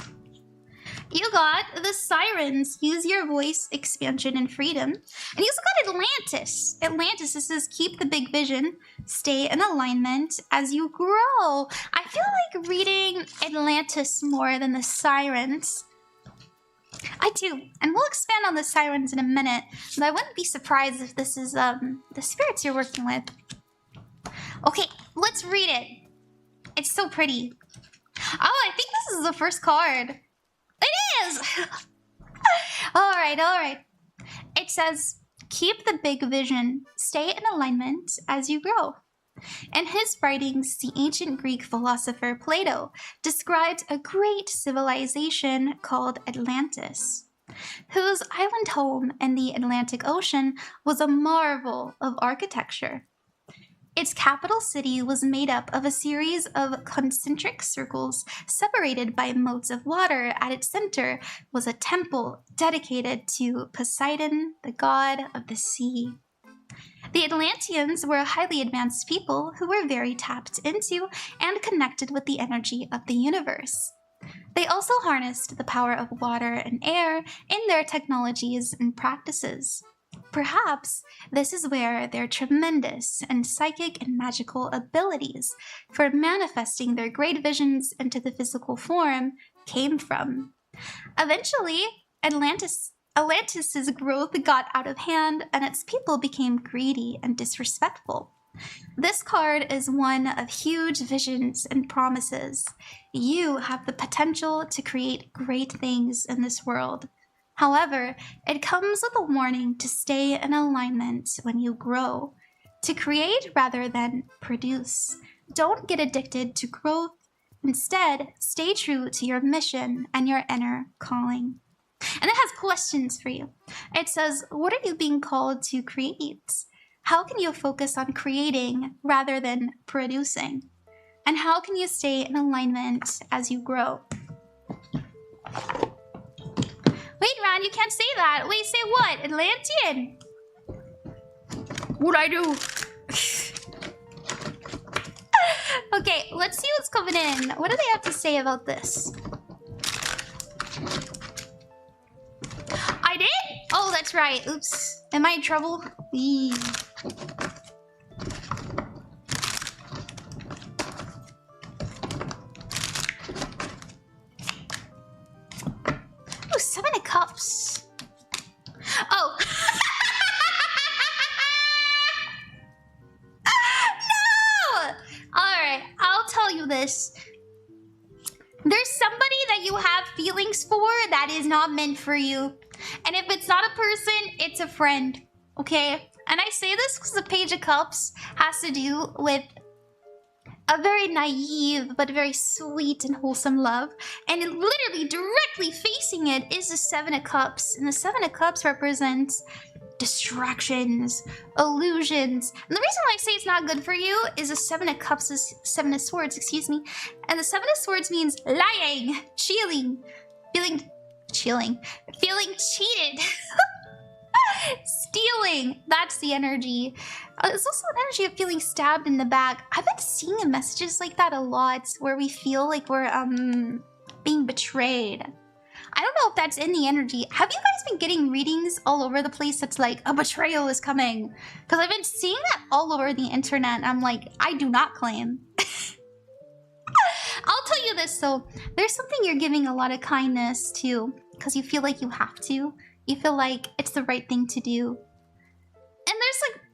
You got the Sirens. Use your voice, expansion, and freedom. And you also got Atlantis. Atlantis, this says keep the big vision. Stay in alignment as you grow. I feel like reading Atlantis more than the Sirens. I do. And we'll expand on the Sirens in a minute. But I wouldn't be surprised if this is the spirits you're working with. Okay, let's read it. It's so pretty. Oh, I think this is the first card. It is! Alright, alright. It says, keep the big vision. Stay in alignment as you grow. In his writings, the ancient Greek philosopher Plato described a great civilization called Atlantis, whose island home in the Atlantic Ocean was a marvel of architecture. Its capital city was made up of a series of concentric circles separated by moats of water. At its center was a temple dedicated to Poseidon, the god of the sea. The Atlanteans were a highly advanced people who were very tapped into and connected with the energy of the universe. They also harnessed the power of water and air in their technologies and practices. Perhaps this is where their tremendous and psychic and magical abilities for manifesting their great visions into the physical form came from. Eventually, Atlantis' growth got out of hand and its people became greedy and disrespectful. This card is one of huge visions and promises. You have the potential to create great things in this world. However, it comes with a warning to stay in alignment when you grow, to create rather than produce. Don't get addicted to growth. Instead, stay true to your mission and your inner calling. And it has questions for you. It says, what are you being called to create? How can you focus on creating rather than producing? And how can you stay in alignment as you grow? Wait, Ran, you can't say that. Wait, say what? Atlantean? What'd I do? Okay, let's see what's coming in. What do they have to say about this? I did? Oh, that's right. Oops. Am I in trouble? Eee. Ooh, 7 of Cups. Oh. No! Alright, I'll tell you this. There's somebody that you have feelings for that is not meant for you. And if it's not a person, it's a friend. Okay? And I say this because the Page of Cups has to do with a very naive but very sweet and wholesome love. And it literally directly facing it is the 7 of Cups. And the 7 of Cups represents distractions, illusions. And the reason why I say it's not good for you is the 7 of Cups is 7 of Swords, excuse me. And the 7 of Swords means lying, feeling cheated. Stealing. That's the energy. It's also an energy of feeling stabbed in the back. I've been seeing messages like that a lot where we feel like we're being betrayed. I don't know if that's in the energy. Have you guys been getting readings all over the place that's like a betrayal is coming? Because I've been seeing that all over the internet. I'm like, I do not claim. I'll tell you this though. There's something you're giving a lot of kindness to because you feel like you have to. You feel like it's the right thing to do. And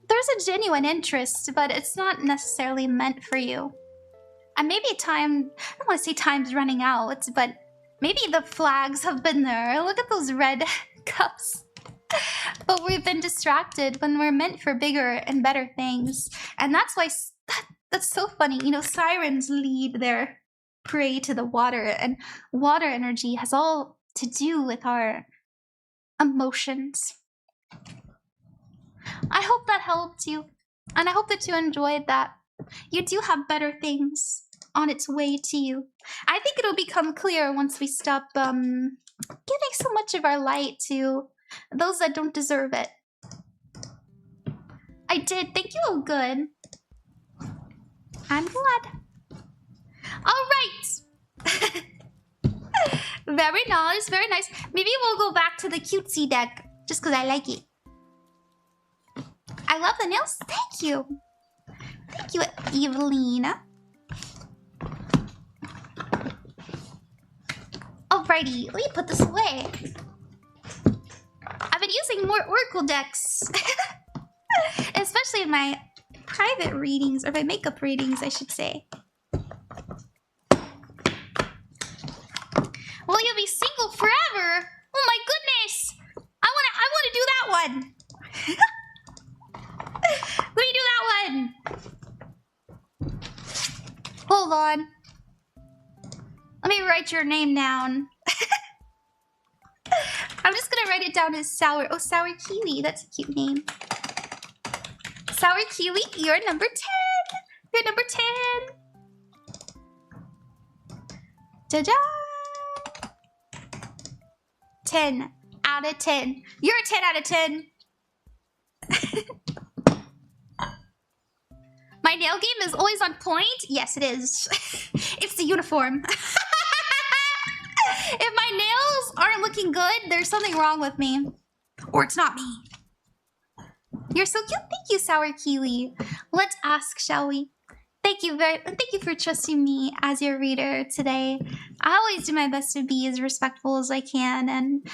there's a genuine interest, but it's not necessarily meant for you. And maybe I don't want to say time's running out, but maybe the flags have been there. Look at those red cups. But we've been distracted when we're meant for bigger and better things. And that's why, that's so funny. You know, sirens lead their prey to the water, and water energy has all to do with our emotions. I hope that helped you, and I hope that you enjoyed that. You do have better things on its way to you. I think it'll become clear once we stop giving so much of our light to those that don't deserve it. I did. Thank you, oh good. I'm glad. All right. Very nice, very nice. Maybe we'll go back to the cutesy deck just because I like it. I love the nails. Thank you. Thank you, Evelina. Alrighty, let me put this away. I've been using more Oracle decks. Especially in my private readings, or my makeup readings, I should say. Will you be single forever? Oh my goodness! I wanna do that one. Let me do that one. Hold on. Let me write your name down. I'm just gonna write it down as Sour. Oh, Sour Kiwi. That's a cute name. Sour Kiwi, you're number 10. You're number 10. Ta-da! 10 out of 10. You're a 10 out of 10. My nail game is always on point? Yes, it is. It's the uniform. If my nails aren't looking good, there's something wrong with me. Or it's not me. You're so cute. Thank you, Sour Kiwi. Let's ask, shall we? Thank you for trusting me as your reader today. I always do my best to be as respectful as I can, and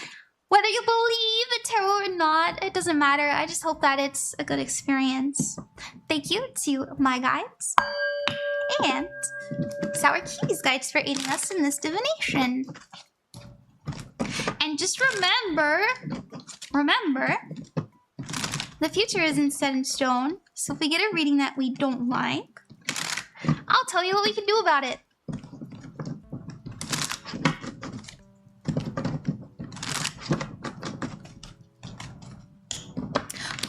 whether you believe in tarot or not, it doesn't matter. I just hope that it's a good experience. Thank you to my guides and Sour Kiwi's guides for aiding us in this divination. And just remember, the future isn't set in stone. So if we get a reading that we don't like, I'll tell you what we can do about it.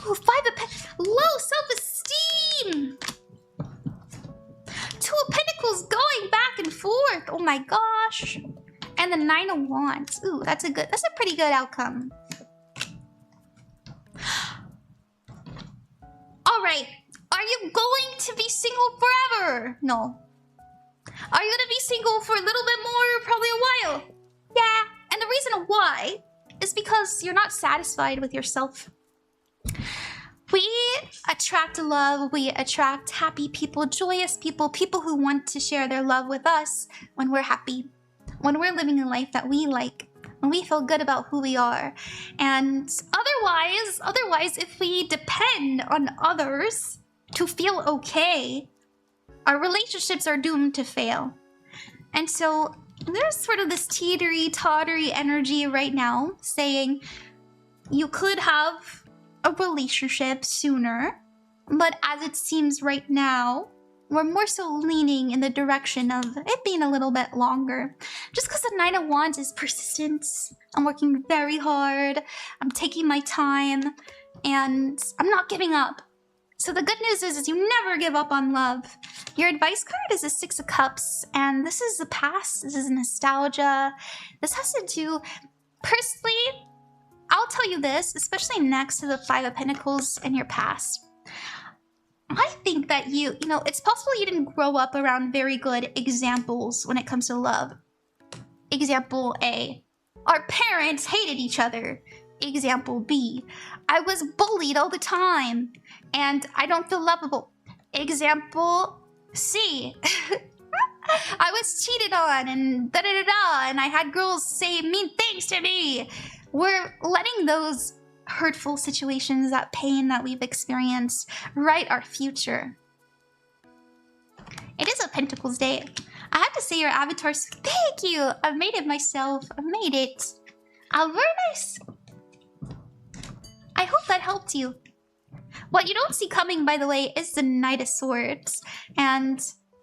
Oh, 5 of Pentacles. Low self-esteem. 2 of Pentacles going back and forth. Oh my gosh. And the 9 of Wands. Ooh, that's a pretty good outcome. All right. Are you going to be single forever? No. Are you going to be single for a little bit more, probably a while? Yeah. And the reason why is because you're not satisfied with yourself. We attract love. We attract happy people, joyous people, people who want to share their love with us when we're happy, when we're living a life that we like, when we feel good about who we are. And otherwise, if we depend on others to feel okay, our relationships are doomed to fail. And so there's sort of this teetery-tottery energy right now saying you could have a relationship sooner, but as it seems right now, we're more so leaning in the direction of it being a little bit longer. Just because the 9 of Wands is persistence. I'm working very hard. I'm taking my time. And I'm not giving up. So the good news is you never give up on love. Your advice card is a 6 of Cups. And this is the past. This is nostalgia. This has to do... Personally, I'll tell you this, especially next to the 5 of Pentacles in your past. I think that you know, it's possible you didn't grow up around very good examples when it comes to love. Example A, our parents hated each other. Example B, I was bullied all the time and I don't feel lovable. Example C, I was cheated on and da-da-da-da and I had girls say mean things to me. We're letting those hurtful situations, that pain that we've experienced, write our future. It is a Pentacles day. I have to say your avatar's... Thank you! I've made it myself. I've made it. Very nice. I hope that helped you. What you don't see coming, by the way, is the Knight of Swords. And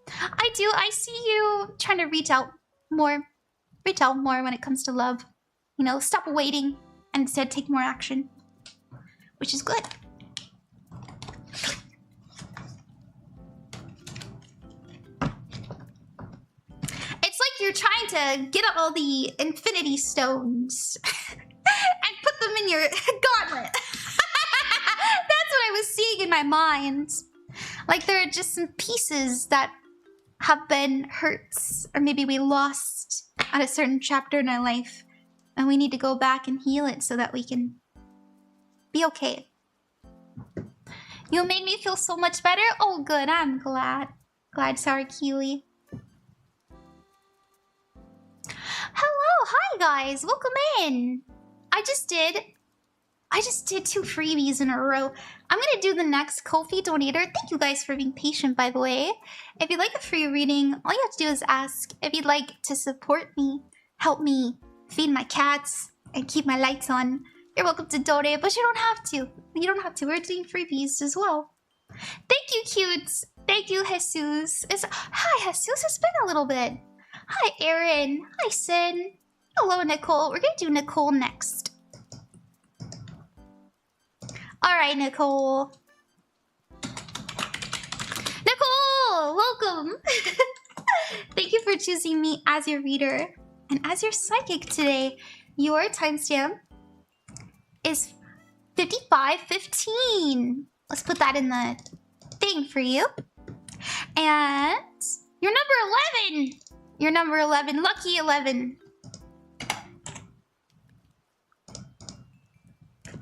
I see you trying to reach out more when it comes to love. You know, stop waiting and instead take more action. Which is good. It's like you're trying to get all the infinity stones and put them in your gauntlet. That's what I was seeing in my mind. Like there are just some pieces that have been hurt, or maybe we lost at a certain chapter in our life. And we need to go back and heal it so that we can be okay. You made me feel so much better. Oh, good. I'm glad. Glad, Sour Kiwi. Hello. Hi, guys. Welcome in. I just did I just did 2 freebies in a row. I'm gonna do the next Ko-fi donator. Thank you guys for being patient, by the way. If you'd like a free reading, all you have to do is ask. If you'd like to support me, help me feed my cats, and keep my lights on, you're welcome to donate, but you don't have to. You don't have to. We're doing freebies as well. Thank you, cutes. Thank you, Jesus. Hi, Jesus. It's been a little bit. Hi, Aaron. Hi, Sin. Hello, Nicole. We're gonna do Nicole next. Alright, Nicole. Nicole! Welcome! Thank you for choosing me as your reader and as your psychic today. Your timestamp is 55:15. Let's put that in the thing for you. And you're number 11. You're number 11. Lucky 11.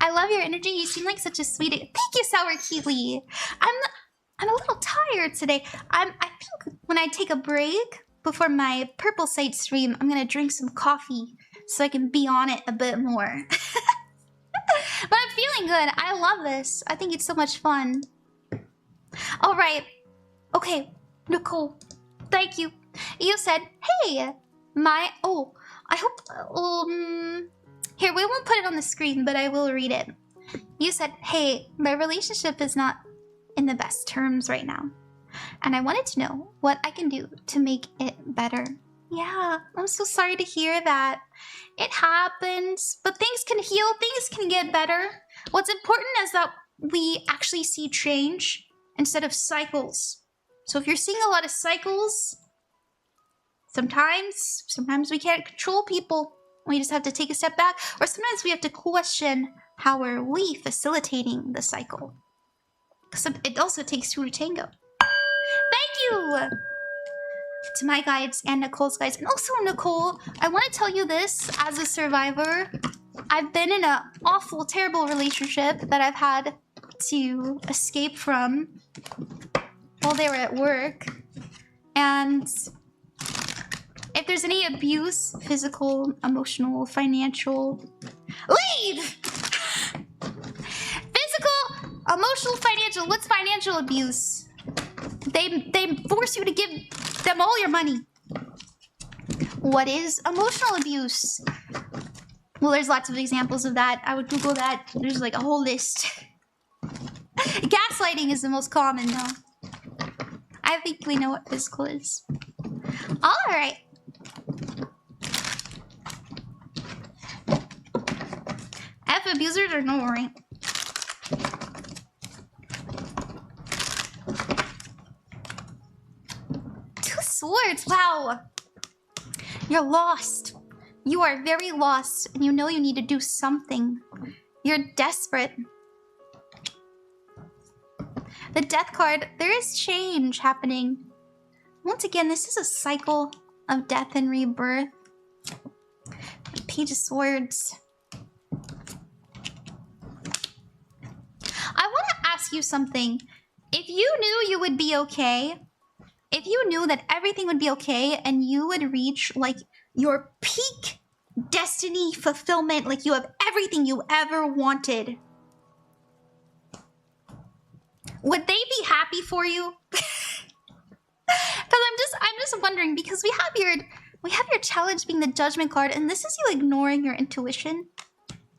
I love your energy. You seem like such a sweet... Thank you, Sour Kiwi. I'm a little tired today. I think when I take a break before my purple site stream, I'm gonna drink some coffee so I can be on it a bit more. But I'm feeling good. I love this. I think it's so much fun. All right. Okay, Nicole. Thank you. You said, hey, my... Oh, I hope... Here, we won't put it on the screen, but I will read it. You said, hey, my relationship is not in the best terms right now. And I wanted to know what I can do to make it better. Yeah, I'm so sorry to hear that. It happens, but things can heal, things can get better. What's important is that we actually see change instead of cycles. So if you're seeing a lot of cycles, sometimes we can't control people. We just have to take a step back, or sometimes we have to question how are we facilitating the cycle. Because it also takes 2 to tango. Thank you to my guides and Nicole's guides. And also, Nicole, I want to tell you this as a survivor. I've been in an awful, terrible relationship that I've had to escape from while they were at work. And if there's any abuse, physical, emotional, financial... Leave! Physical, emotional, financial. What's financial abuse? They force you to give them all your money. What is emotional abuse? Well, there's lots of examples of that. I would Google that. There's like a whole list. Gaslighting is the most common, though. I think we know what physical is. All right. F abusers or no worry. Two swords, wow. You're lost. You are very lost, and you know you need to do something. You're desperate. The death card, there is change happening. Once again, this is a cycle of death and rebirth. Page of Swords. I want to ask you something. If you knew you would be okay, if you knew that everything would be okay and you would reach like your peak destiny fulfillment, like you have everything you ever wanted, would they be happy for you? Because I'm just wondering, because we have your challenge being the judgment card, and this is you ignoring your intuition.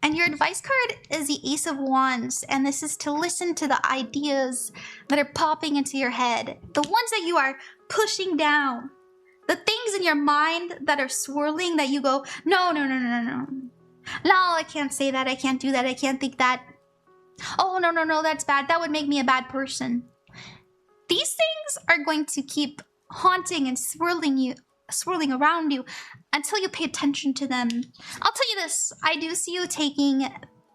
And your advice card is the Ace of Wands, and this is to listen to the ideas that are popping into your head. The ones that you are pushing down. The things in your mind that are swirling that you go, no, no, no, no, no, no. No, I can't say that, I can't do that, I can't think that. Oh, no, no, no, that's bad. That would make me a bad person. These things are going to keep haunting and swirling around you until you pay attention to them. I'll tell you this, I do see you taking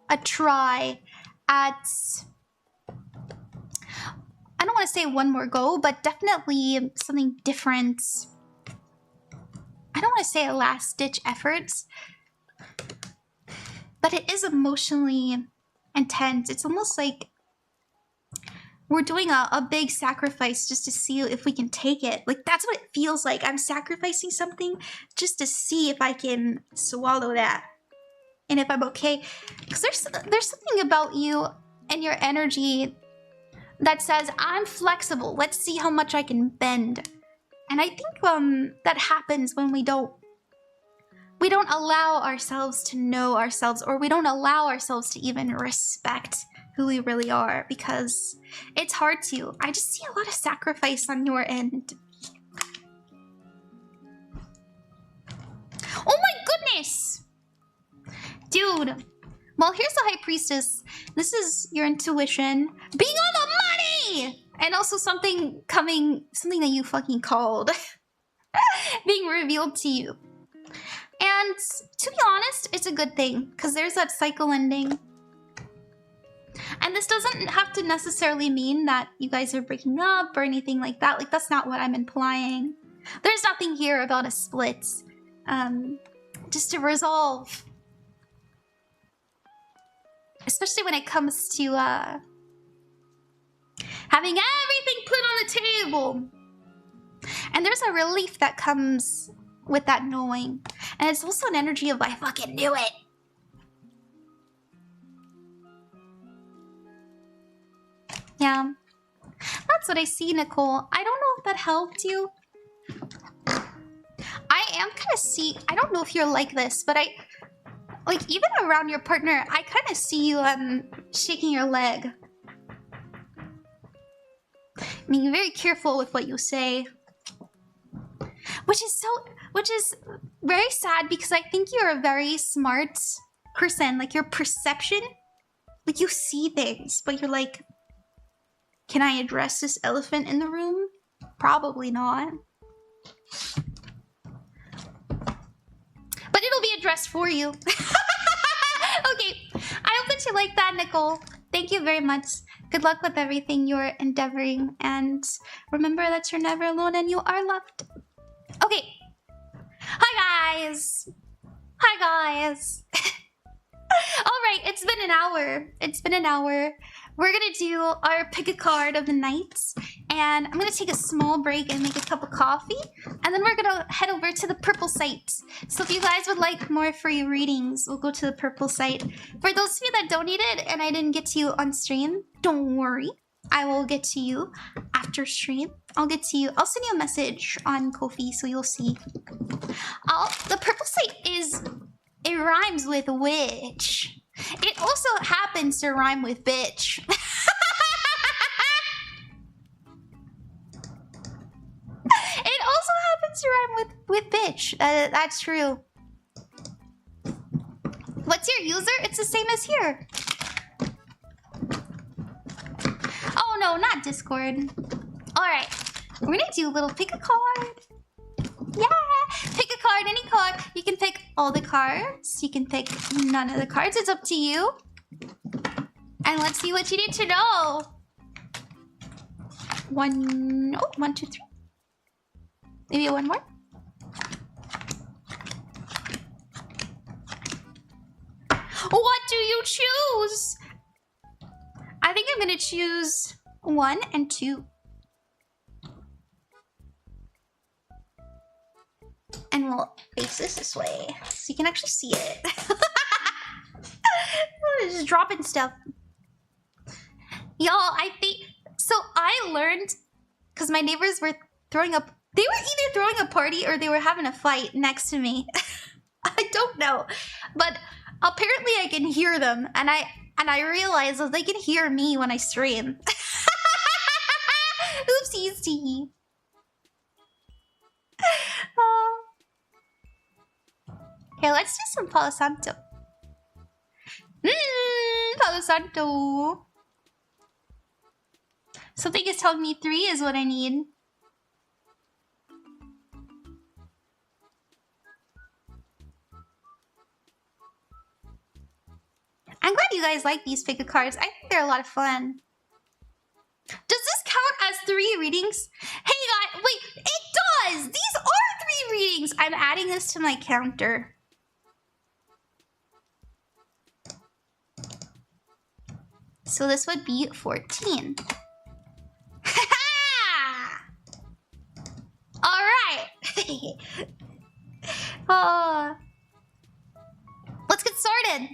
a try at, I don't want to say one more go, but definitely something different. I don't want to say a last-ditch effort, but it is emotionally intense. It's almost like we're doing a big sacrifice just to see if we can take it. Like, that's what it feels like. I'm sacrificing something just to see if I can swallow that. and if I'm okay. Because there's something about you and your energy that says, I'm flexible. Let's see how much I can bend. And I think that happens when we don't allow ourselves to know ourselves, or we don't allow ourselves to even respect who we really are, because it's hard to. I just see a lot of sacrifice on your end. Oh my goodness! Dude. Well, here's the High Priestess. This is your intuition. Being on the money! And also something that you fucking called. Being revealed to you. And to be honest, it's a good thing, because there's that cycle ending. And this doesn't have to necessarily mean that you guys are breaking up or anything like that. Like, that's not what I'm implying. There's nothing here about a split. Just to resolve. Especially when it comes to having everything put on the table. And there's a relief that comes with that knowing. And it's also an energy of, I fucking knew it. Yeah. That's what I see, Nicole. I don't know if that helped you. I am kind of I don't know if you're like this, but like, even around your partner, I kind of see you shaking your leg. Being very careful with what you say. Which is very sad, because I think you're a very smart person. Like, your perception, like, you see things, but you're like, can I address this elephant in the room? Probably not. But it'll be addressed for you. Okay, I hope that you like that, Nicole. Thank you very much. Good luck with everything you're endeavoring, and remember that you're never alone and you are loved. Okay. Hi, guys. Hi, guys. All right, it's been an hour. It's been an hour. We're gonna do our pick a card of the night, and I'm gonna take a small break and make a cup of coffee, and then we're gonna head over to the purple site. So if you guys would like more free readings, we'll go to the purple site. For those of you that donated and I didn't get to you on stream, don't worry. I will get to you after stream. I'll get to you. I'll send you a message on Ko-fi so you'll see. The purple site it rhymes with witch. It also happens to rhyme with bitch. It also happens to rhyme with bitch. That's true. What's your user? It's the same as here. Oh no, not Discord. Alright. We're gonna do a little pick a card. Yeah! Pick a card, any card. You can pick all the cards. You can pick none of the cards. It's up to you. And let's see what you need to know. One, two, three. Maybe one more. What do you choose? I think I'm gonna choose 1 and 2. And we'll face this way so you can actually see it. Just dropping stuff. Y'all, I think... So I learned... Because my neighbors were throwing up... They were either throwing a party or they were having a fight next to me. I don't know. But apparently I can hear them. And I realized that they can hear me when I stream. Oopsies tea. Okay, let's do some Palo Santo. Palo Santo. Something is telling me 3 is what I need. I'm glad you guys like these pick-a cards. I think they're a lot of fun. Does this count as 3 readings? Hey guys, wait, it does! These are 3 readings! I'm adding this to my counter. So this would be 14. Alright! Let's get started.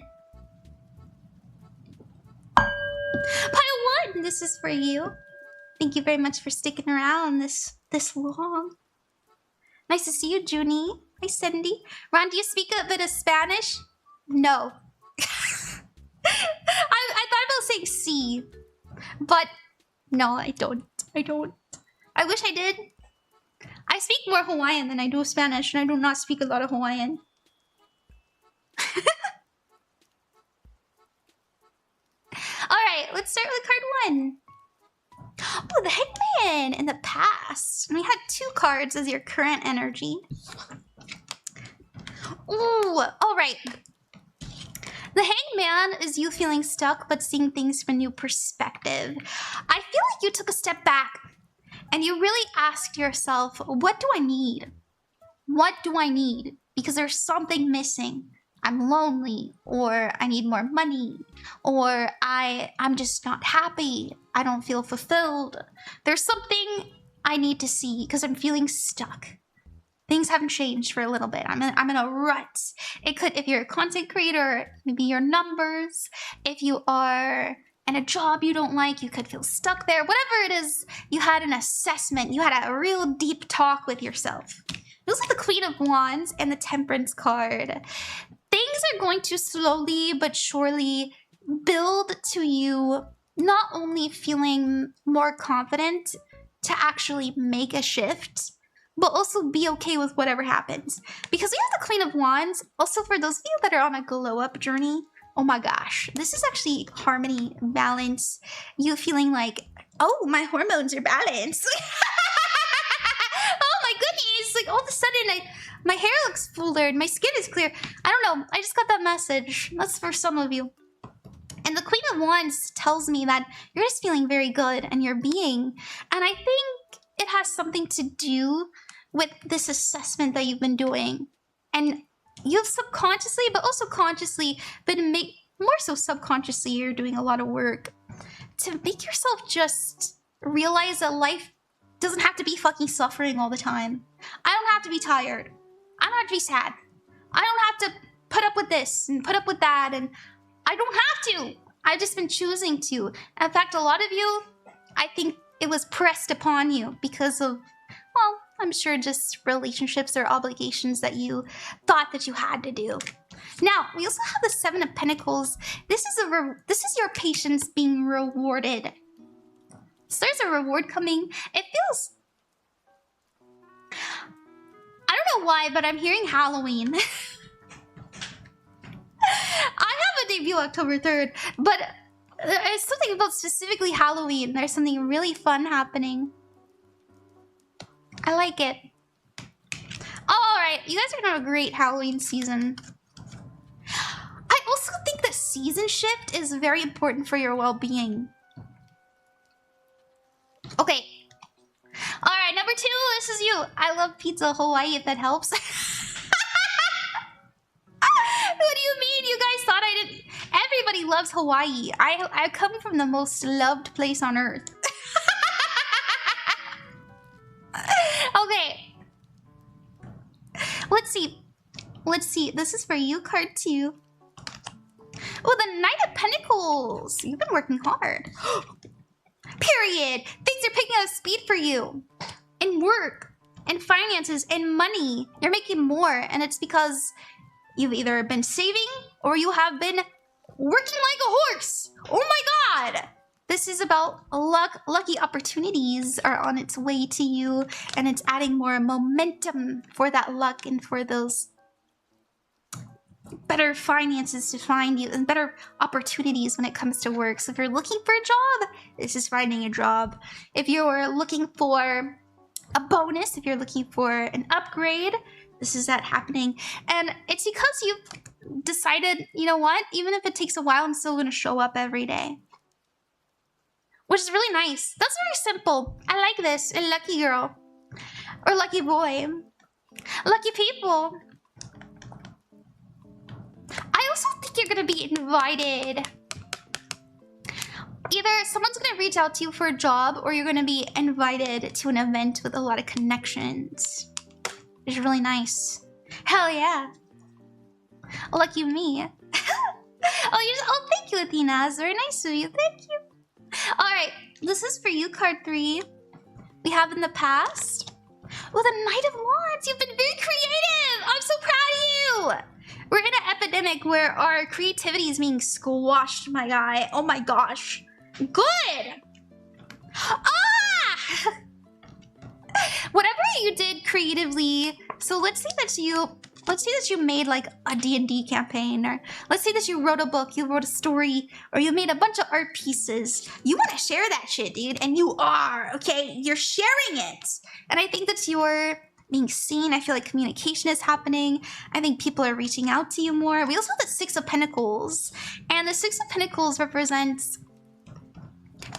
Pile 1, this is for you. Thank you very much for sticking around this long. Nice to see you, Junie. Hi, Cindy. Ron, do you speak a bit of Spanish? No. I thought about saying C, but no, I don't. I wish I did. I speak more Hawaiian than I do Spanish, and I do not speak a lot of Hawaiian. Alright, let's start with card 1. Oh, the Hangman in the past. We had 2 cards as your current energy. Ooh, alright. The Hangman is you feeling stuck but seeing things from a new perspective. I feel like you took a step back and you really asked yourself, what do I need? What do I need? Because there's something missing. I'm lonely, or I need more money, or I'm just not happy. I don't feel fulfilled. There's something I need to see because I'm feeling stuck. Things haven't changed for a little bit. I'm in a rut. It could, if you're a content creator, maybe your numbers. If you are in a job you don't like, you could feel stuck there. Whatever it is, you had an assessment. You had a real deep talk with yourself. It was like the Queen of Wands and the Temperance card. Things are going to slowly but surely build to you not only feeling more confident to actually make a shift, but also be okay with whatever happens. Because we have the Queen of Wands. Also, for those of you that are on a glow up journey, oh my gosh, this is actually harmony, balance, you feeling like, oh, my hormones are balanced. Oh my goodness, like all of a sudden my hair looks fuller and my skin is clear. I don't know, I just got that message. That's for some of you. And the Queen of Wands tells me that you're just feeling very good and you're being. And I think it has something to do with this assessment that you've been doing. And you've subconsciously, but also consciously, been more so subconsciously, you're doing a lot of work to make yourself just realize that life doesn't have to be fucking suffering all the time. I don't have to be tired. I don't have to be sad. I don't have to put up with this and put up with that, and I don't have to. I've just been choosing to. In fact, a lot of you, I think it was pressed upon you because of, well, I'm sure just relationships or obligations that you thought that you had to do. Now, we also have the 7 of Pentacles. This is your patience being rewarded. So there's a reward coming. It feels, I don't know why, but I'm hearing Halloween. I have a debut October 3rd, but there's something about specifically Halloween. There's something really fun happening. I like it. Alright, you guys are gonna have a great Halloween season. I also think the season shift is very important for your well-being. Okay. Alright, number 2, this is you. I love pizza Hawaii, if that helps. What do you mean? You guys thought I didn't? Everybody loves Hawaii. I come from the most loved place on earth. Okay. Let's see. Let's see. This is for you, card 2. Oh, the Knight of Pentacles. You've been working hard. Period. Things are picking up speed for you. In work, in finances, in money. You're making more, and it's because you've either been saving or you have been working like a horse. Oh my god. This is about luck. Lucky opportunities are on its way to you, and it's adding more momentum for that luck and for those better finances to find you and better opportunities when it comes to work. So if you're looking for a job, this is finding a job. If you're looking for a bonus, if you're looking for an upgrade, this is that happening. And it's because you've decided, you know what, even if it takes a while, I'm still going to show up every day. Which is really nice. That's very simple. I like this. A lucky girl. Or lucky boy. Lucky people. I also think you're going to be invited. Either someone's going to reach out to you for a job, or you're going to be invited to an event with a lot of connections. It's really nice. Hell yeah. Lucky me. Oh, thank you, Athena. It's very nice of you. Thank you. All right, this is for you, card 3. We have in the past. Oh, the Knight of Wands. You've been very creative. I'm so proud of you. We're in an epidemic where our creativity is being squashed, my guy. Oh my gosh. Good. Ah! Whatever you did creatively. So let's say that you made like a D&D campaign, or let's say that you wrote a book, you wrote a story, or you made a bunch of art pieces. You want to share that shit, dude, and you are, okay? You're sharing it. And I think that you're being seen. I feel like communication is happening. I think people are reaching out to you more. We also have the 6 of Pentacles, and the 6 of Pentacles represents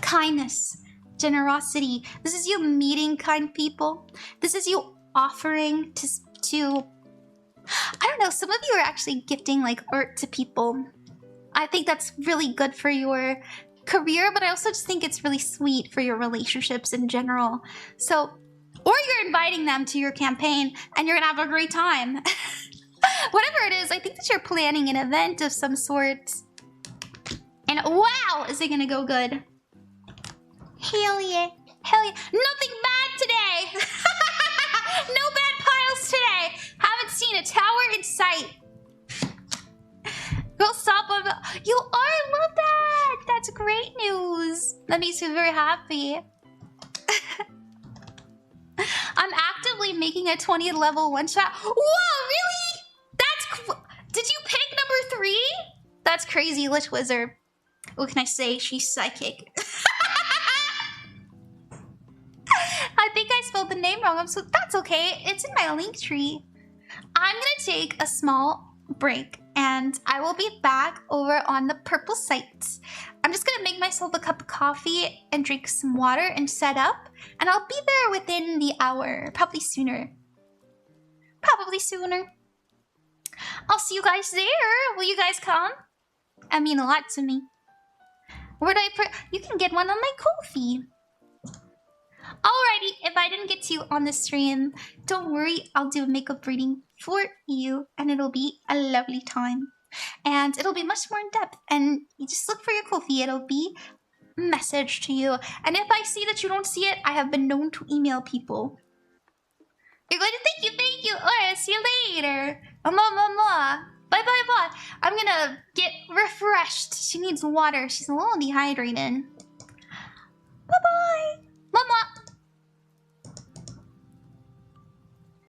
kindness, generosity. This is you meeting kind people. This is you offering to I don't know, some of you are actually gifting like art to people. I think that's really good for your career, but I also just think it's really sweet for your relationships in general. So, or you're inviting them to your campaign and you're gonna have a great time. Whatever it is, I think that you're planning an event of some sort. And wow, is it gonna go good? Hell yeah. Hell yeah. Nothing bad today. No bad piles today. Haven't seen a tower in sight. Girl, stop on the... You are, I love that. That's great news. That makes me very happy. I'm actively making a 20th level one-shot. Whoa, really? That's... Did you pick number 3? That's crazy, Lich Wizard. What can I say? She's psychic. I think I spelled the name wrong, so that's okay. It's in my link tree. I'm gonna take a small break and I will be back over on the purple site. I'm just gonna make myself a cup of coffee and drink some water and set up, and I'll be there within the hour, probably sooner. Probably sooner. I'll see you guys there. Will you guys come? I mean a lot to me. Where do I put? You can get one on my coffee. Alrighty, if I didn't get to you on the stream, don't worry, I'll do a makeup reading for you, and it'll be a lovely time. And it'll be much more in depth, and you just look for your coffee, it'll be messaged to you. And if I see that you don't see it, I have been known to email people. You're going to thank you. Alright, see you later. Bye. I'm gonna get refreshed. She needs water. She's a little dehydrated. Bye-bye.